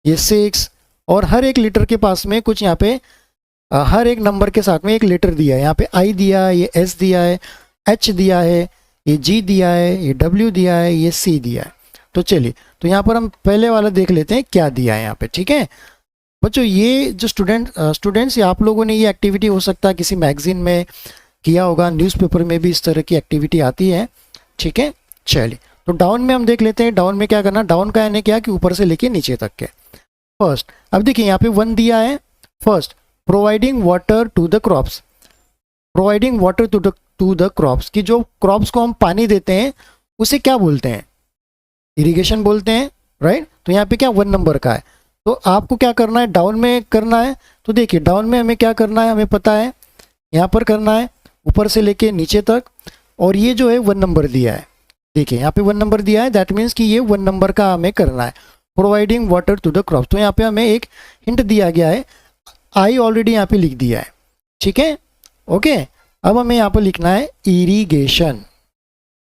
ये 6, और हर एक लेटर के पास में कुछ यहाँ पे हर एक नंबर के साथ में एक लेटर दिया है। यहाँ पे आई दिया है, ये एस दिया है, एच दिया है, ये जी दिया है, ये डब्ल्यू दिया है, ये सी दिया है। तो चलिए, तो यहाँ पर हम पहले वाला देख लेते हैं क्या दिया है यहाँ पे, ठीक है बच्चों। ये जो स्टूडेंट्स आप लोगों ने ये एक्टिविटी हो सकता है किसी मैगजीन में किया होगा, न्यूज़पेपर में भी इस तरह की एक्टिविटी आती है, ठीक है। चलिए, तो डाउन में हम देख लेते हैं। डाउन में क्या करना, डाउन का यानी क्या कि ऊपर से लेके नीचे तक के। फर्स्ट, अब देखिए यहाँ पे 1 दिया है। First, providing water to the crops. Providing water to the crops, कि जो क्रॉप्स को हम पानी देते हैं उसे क्या बोलते हैं, इरिगेशन बोलते हैं, राइट। तो यहाँ पे क्या 1 नंबर का है। तो आपको क्या करना है, डाउन में करना है। तो देखिए डाउन में हमें क्या करना है, हमें पता है यहाँ पर करना है ऊपर से लेके नीचे तक, और ये जो है 1 नंबर दिया है। देखिए यहाँ पे 1 नंबर दिया है, दैट मीन्स कि ये 1 नंबर का हमें करना है, providing water to the crops. तो यहाँ पे हमें एक हिंट दिया गया है, आई ऑलरेडी यहाँ पे लिख दिया है, ठीक है, ओके। अब हमें यहाँ पर लिखना है इरिगेशन।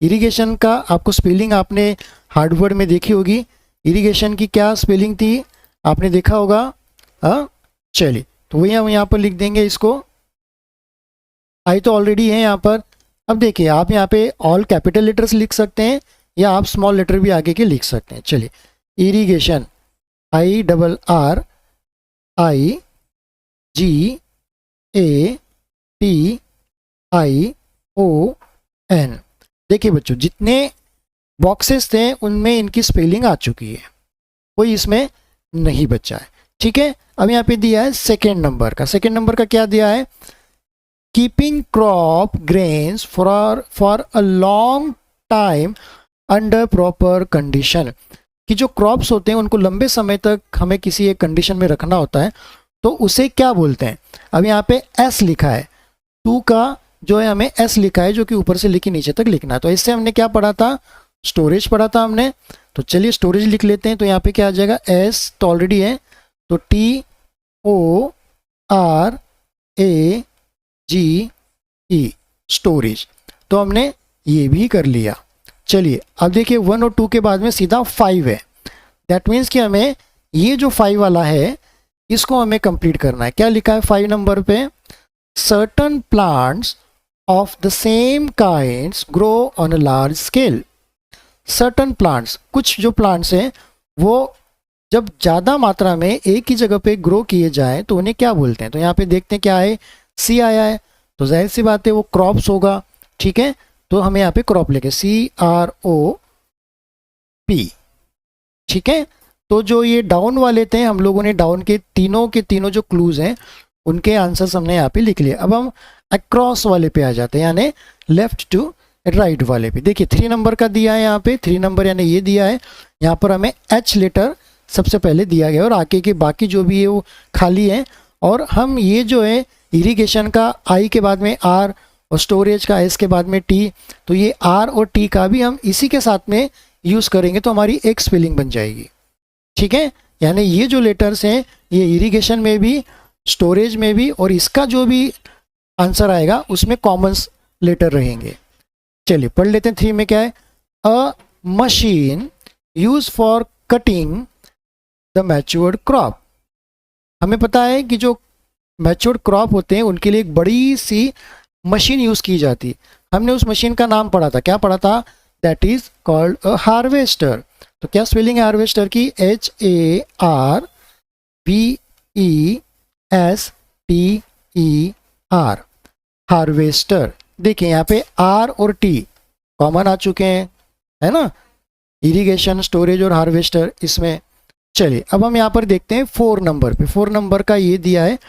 इरिगेशन का आपको स्पेलिंग आपने हार्डवर्ड में देखी होगी। इरिगेशन की क्या स्पेलिंग थी आपने देखा होगा, हाँ। चलिए, तो वही हम यहाँ पर लिख देंगे इसको। आई तो ऑलरेडी है यहाँ पर। अब देखिए आप यहाँ पे ऑल कैपिटल लेटर्स लिख सकते हैं, या आप स्मॉल लेटर भी आगे के लिख सकते हैं। चलिए, इरिगेशन, IRR IGATION। देखिए बच्चों, जितने बॉक्सेस थे उनमें इनकी स्पेलिंग आ चुकी है, कोई इसमें नहीं बचा है, ठीक है। अब यहाँ पे दिया है सेकेंड नंबर का। सेकेंड नंबर का क्या दिया है, keeping crop grains for a long time under proper condition. कि जो क्रॉप्स होते हैं उनको लंबे समय तक हमें किसी एक कंडीशन में रखना होता है, तो उसे क्या बोलते हैं। अब यहाँ पे एस लिखा है, 2 का जो है हमें एस लिखा है, जो कि ऊपर से लेके नीचे तक लिखना है। तो इससे हमने क्या पढ़ा था, स्टोरेज पढ़ा था हमने। तो चलिए स्टोरेज लिख लेते हैं। तो यहाँ पे क्या आ जाएगा, एस तो ऑलरेडी है, तो TORAGE स्टोरेज। तो हमने ये भी कर लिया। चलिए, अब देखिए 1 और 2 के बाद में सीधा 5 है। दैट मीन्स कि हमें ये जो 5 वाला है इसको हमें कंप्लीट करना है। क्या लिखा है 5 नंबर पे, certain plants of the same kinds grow on a large scale. Certain plants, कुछ जो प्लांट्स हैं वो जब ज़्यादा मात्रा में एक ही जगह पे ग्रो किए जाएं तो उन्हें क्या बोलते हैं। तो यहाँ पे देखते हैं क्या है, सी आया है, तो जाहिर सी बात है वो क्रॉप्स होगा, ठीक है। तो हमें यहाँ पे क्रॉप लेके CROP, ठीक है। तो जो ये डाउन वाले थे, हम लोगों ने डाउन के तीनों जो क्लूज हैं उनके आंसर्स हमने यहाँ पे लिख लिए। अब हम अक्रॉस वाले पे आ जाते हैं, यानी लेफ्ट टू राइट वाले पे। देखिए 3 नंबर का दिया है यहाँ पे, 3 नंबर यानी ये दिया है। यहाँ पर हमें H लेटर सबसे पहले दिया गया और आगे के बाकी जो भी है वो खाली है। और हम ये जो है इरिगेशन का I के बाद में R और स्टोरेज का S के बाद में T, तो ये R और T का भी हम इसी के साथ में यूज़ करेंगे, तो हमारी एक स्पेलिंग बन जाएगी, ठीक है। यानी ये जो लेटर्स हैं ये इरिगेशन में भी, स्टोरेज में भी, और इसका जो भी आंसर आएगा उसमें कॉमन लेटर रहेंगे। चलिए पढ़ लेते हैं। 3 में क्या है, अ machine use for cutting the matured crop. हमें पता है कि जो मैच्योर्ड क्रॉप होते हैं उनके लिए एक बड़ी सी मशीन यूज़ की जाती है। हमने उस मशीन का नाम पढ़ा था, क्या पढ़ा था? That is called a harvester. तो क्या स्पेलिंग है हार्वेस्टर की? HARVESTER, harvester. देखिए यहाँ पे आर और टी कॉमन आ चुके हैं, है ना, इरिगेशन, स्टोरेज और हार्वेस्टर इसमें। चलिए अब हम यहाँ पर देखते हैं 4 नंबर पे। 4 नंबर का ये दिया है,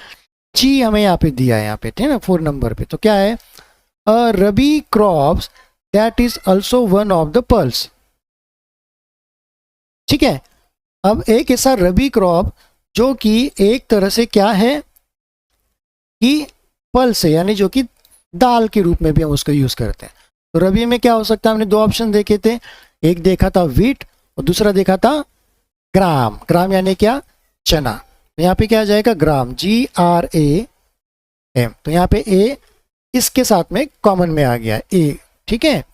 जी हमें यहाँ पे दिया है, यहाँ पे ठीक है ना 4 नंबर पे। तो क्या है? A rabi crops that is also one of the pulse. ठीक है, अब एक ऐसा रबी क्रॉप जो कि एक तरह से क्या है कि पल्स है, यानी जो कि दाल के रूप में भी हम उसको यूज करते हैं। तो रबी में क्या हो सकता है? हमने 2 ऑप्शन देखे थे, एक देखा था व्हीट और दूसरा देखा था ग्राम। ग्राम यानी क्या? चना। तो यहाँ पे क्या आ जाएगा? ग्राम, GRAM। तो यहाँ पे ए इसके साथ में कॉमन में आ गया ए। ठीक है,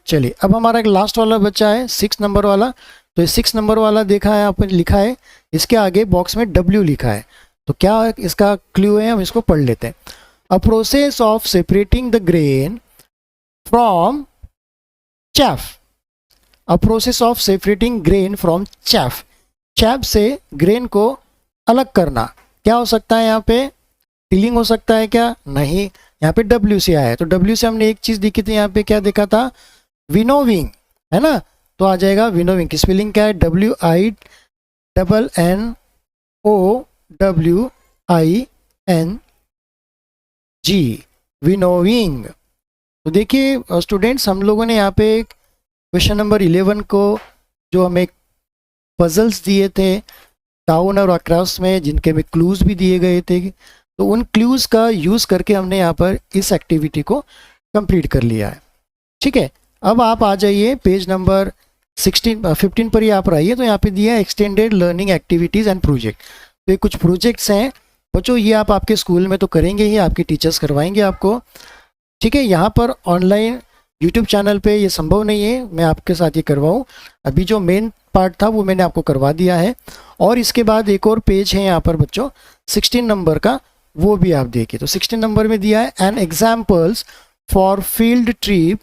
चलिए अब हमारा एक लास्ट वाला बच्चा है 6 नंबर वाला। तो ये 6 नंबर वाला देखा है, यहाँ पर लिखा है, इसके आगे बॉक्स में W लिखा है। तो क्या इसका क्लू है, हम इसको पढ़ लेते हैं। A process of separating the grain from chaff। A process of separating grain from chaff। chaff से ग्रेन को अलग करना। क्या हो सकता है यहाँ पे? टिलिंग हो सकता है क्या? नहीं, यहाँ पे W से आया है। तो W से हमने एक चीज देखी थी, यहाँ पे क्या देखा था? विनोविंग, है ना। तो आ जाएगा विनोविंग की स्पेलिंग क्या है? WINNOWING, winnowing. तो देखिए स्टूडेंट्स, हम लोगों ने यहाँ पे क्वेश्चन नंबर 11 को जो हमें पजल्स दिए थे डाउन और अक्रॉस में, जिनके में क्लूज भी दिए गए थे, तो उन क्लूज का यूज़ करके हमने यहाँ पर इस एक्टिविटी को कंप्लीट कर लिया है। ठीक है, अब आप आ जाइए पेज नंबर 15 पर ही आप रहिए। तो यहाँ पे दिया है extended learning activities and project. तो ये कुछ प्रोजेक्ट्स हैं बच्चों, ये आप आपके स्कूल में तो करेंगे ही, आपके टीचर्स करवाएंगे आपको। ठीक है, यहाँ पर ऑनलाइन यूट्यूब चैनल पे ये संभव नहीं है मैं आपके साथ ये करवाऊँ। अभी जो मेन पार्ट था वो मैंने आपको करवा दिया है। और इसके बाद एक और पेज है यहाँ पर बच्चों 16 नंबर का, वो भी आप देखिए। तो 16 नंबर में दिया है an examples for field trip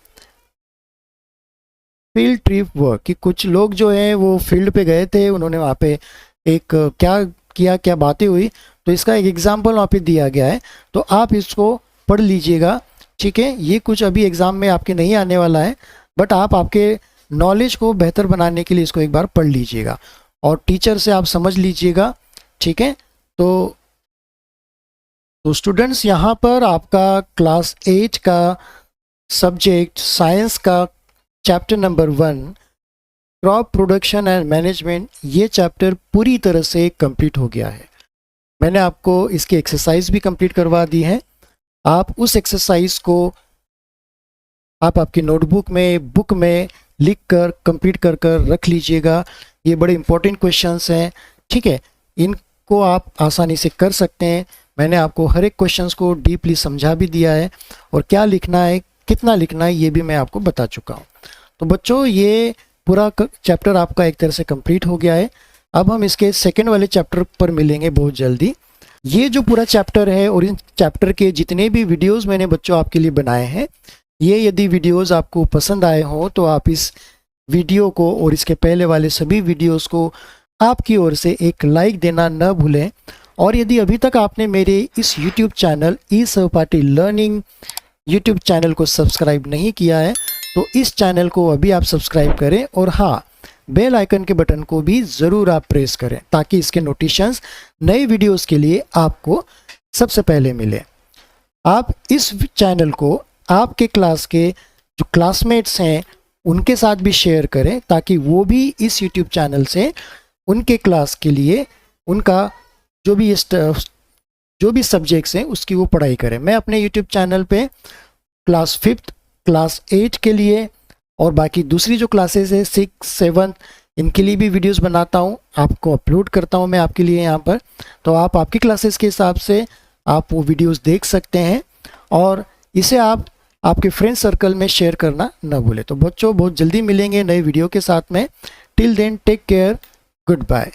work, कि कुछ लोग जो है वो फील्ड पे गए थे, उन्होंने वहाँ पे एक क्या किया, क्या बातें हुई। तो इसका एक एग्जाम्पल वहाँ पे दिया गया है, तो आप इसको पढ़ लीजिएगा। ठीक है, ये कुछ अभी एग्ज़ाम में आपके नहीं आने वाला है, बट आप आपके नॉलेज को बेहतर बनाने के लिए इसको एक बार पढ़ लीजिएगा और टीचर से आप समझ लीजिएगा। ठीक है, तो स्टूडेंट्स, यहाँ पर आपका क्लास 8 का सब्जेक्ट साइंस का chapter number 1 crop production and management, ये चैप्टर पूरी तरह से कंप्लीट हो गया है। मैंने आपको इसकी एक्सरसाइज भी कंप्लीट करवा दी है। आप उस एक्सरसाइज को आप आपकी नोटबुक में, बुक में लिख कर कंप्लीट कर रख लीजिएगा। ये बड़े इंपॉर्टेंट क्वेश्चंस हैं। ठीक है, इनको आप आसानी से कर सकते हैं। मैंने आपको हर एक क्वेश्चंस को डीपली समझा भी दिया है और क्या लिखना है, कितना लिखना है, ये भी मैं आपको बता चुका हूँ। तो बच्चों, ये पूरा चैप्टर आपका एक तरह से कंप्लीट हो गया है। अब हम इसके सेकेंड वाले चैप्टर पर मिलेंगे बहुत जल्दी। ये जो पूरा चैप्टर है और इन चैप्टर के जितने भी वीडियोस मैंने बच्चों आपके लिए बनाए हैं, ये यदि वीडियोस आपको पसंद आए हों तो आप इस वीडियो को और इसके पहले वाले सभी वीडियोस को आपकी ओर से एक लाइक देना न भूलें। और यदि अभी तक आपने मेरे इस YouTube चैनल ई सहपाठी लर्निंग YouTube चैनल को सब्सक्राइब नहीं किया है तो इस चैनल को अभी आप सब्सक्राइब करें और हाँ, बेल आइकन के बटन को भी ज़रूर आप प्रेस करें ताकि इसके नोटिफिकेशंस नए वीडियोस के लिए आपको सबसे पहले मिले। आप इस चैनल को आपके क्लास के जो क्लासमेट्स हैं उनके साथ भी शेयर करें ताकि वो भी इस YouTube चैनल से उनके क्लास के लिए उनका जो भी सब्जेक्ट्स हैं उसकी वो पढ़ाई करें। मैं अपने YouTube चैनल पे क्लास 5th, क्लास 8 के लिए और बाकी दूसरी जो क्लासेस है 6, 7 इनके लिए भी वीडियोस बनाता हूँ, आपको अपलोड करता हूँ मैं आपके लिए यहाँ पर। तो आप आपकी क्लासेस के हिसाब से आप वो वीडियोस देख सकते हैं और इसे आप आपके फ्रेंड सर्कल में शेयर करना न भूलें। तो बच्चों, बहुत जल्दी मिलेंगे नए वीडियो के साथ में। Till then take care, good bye.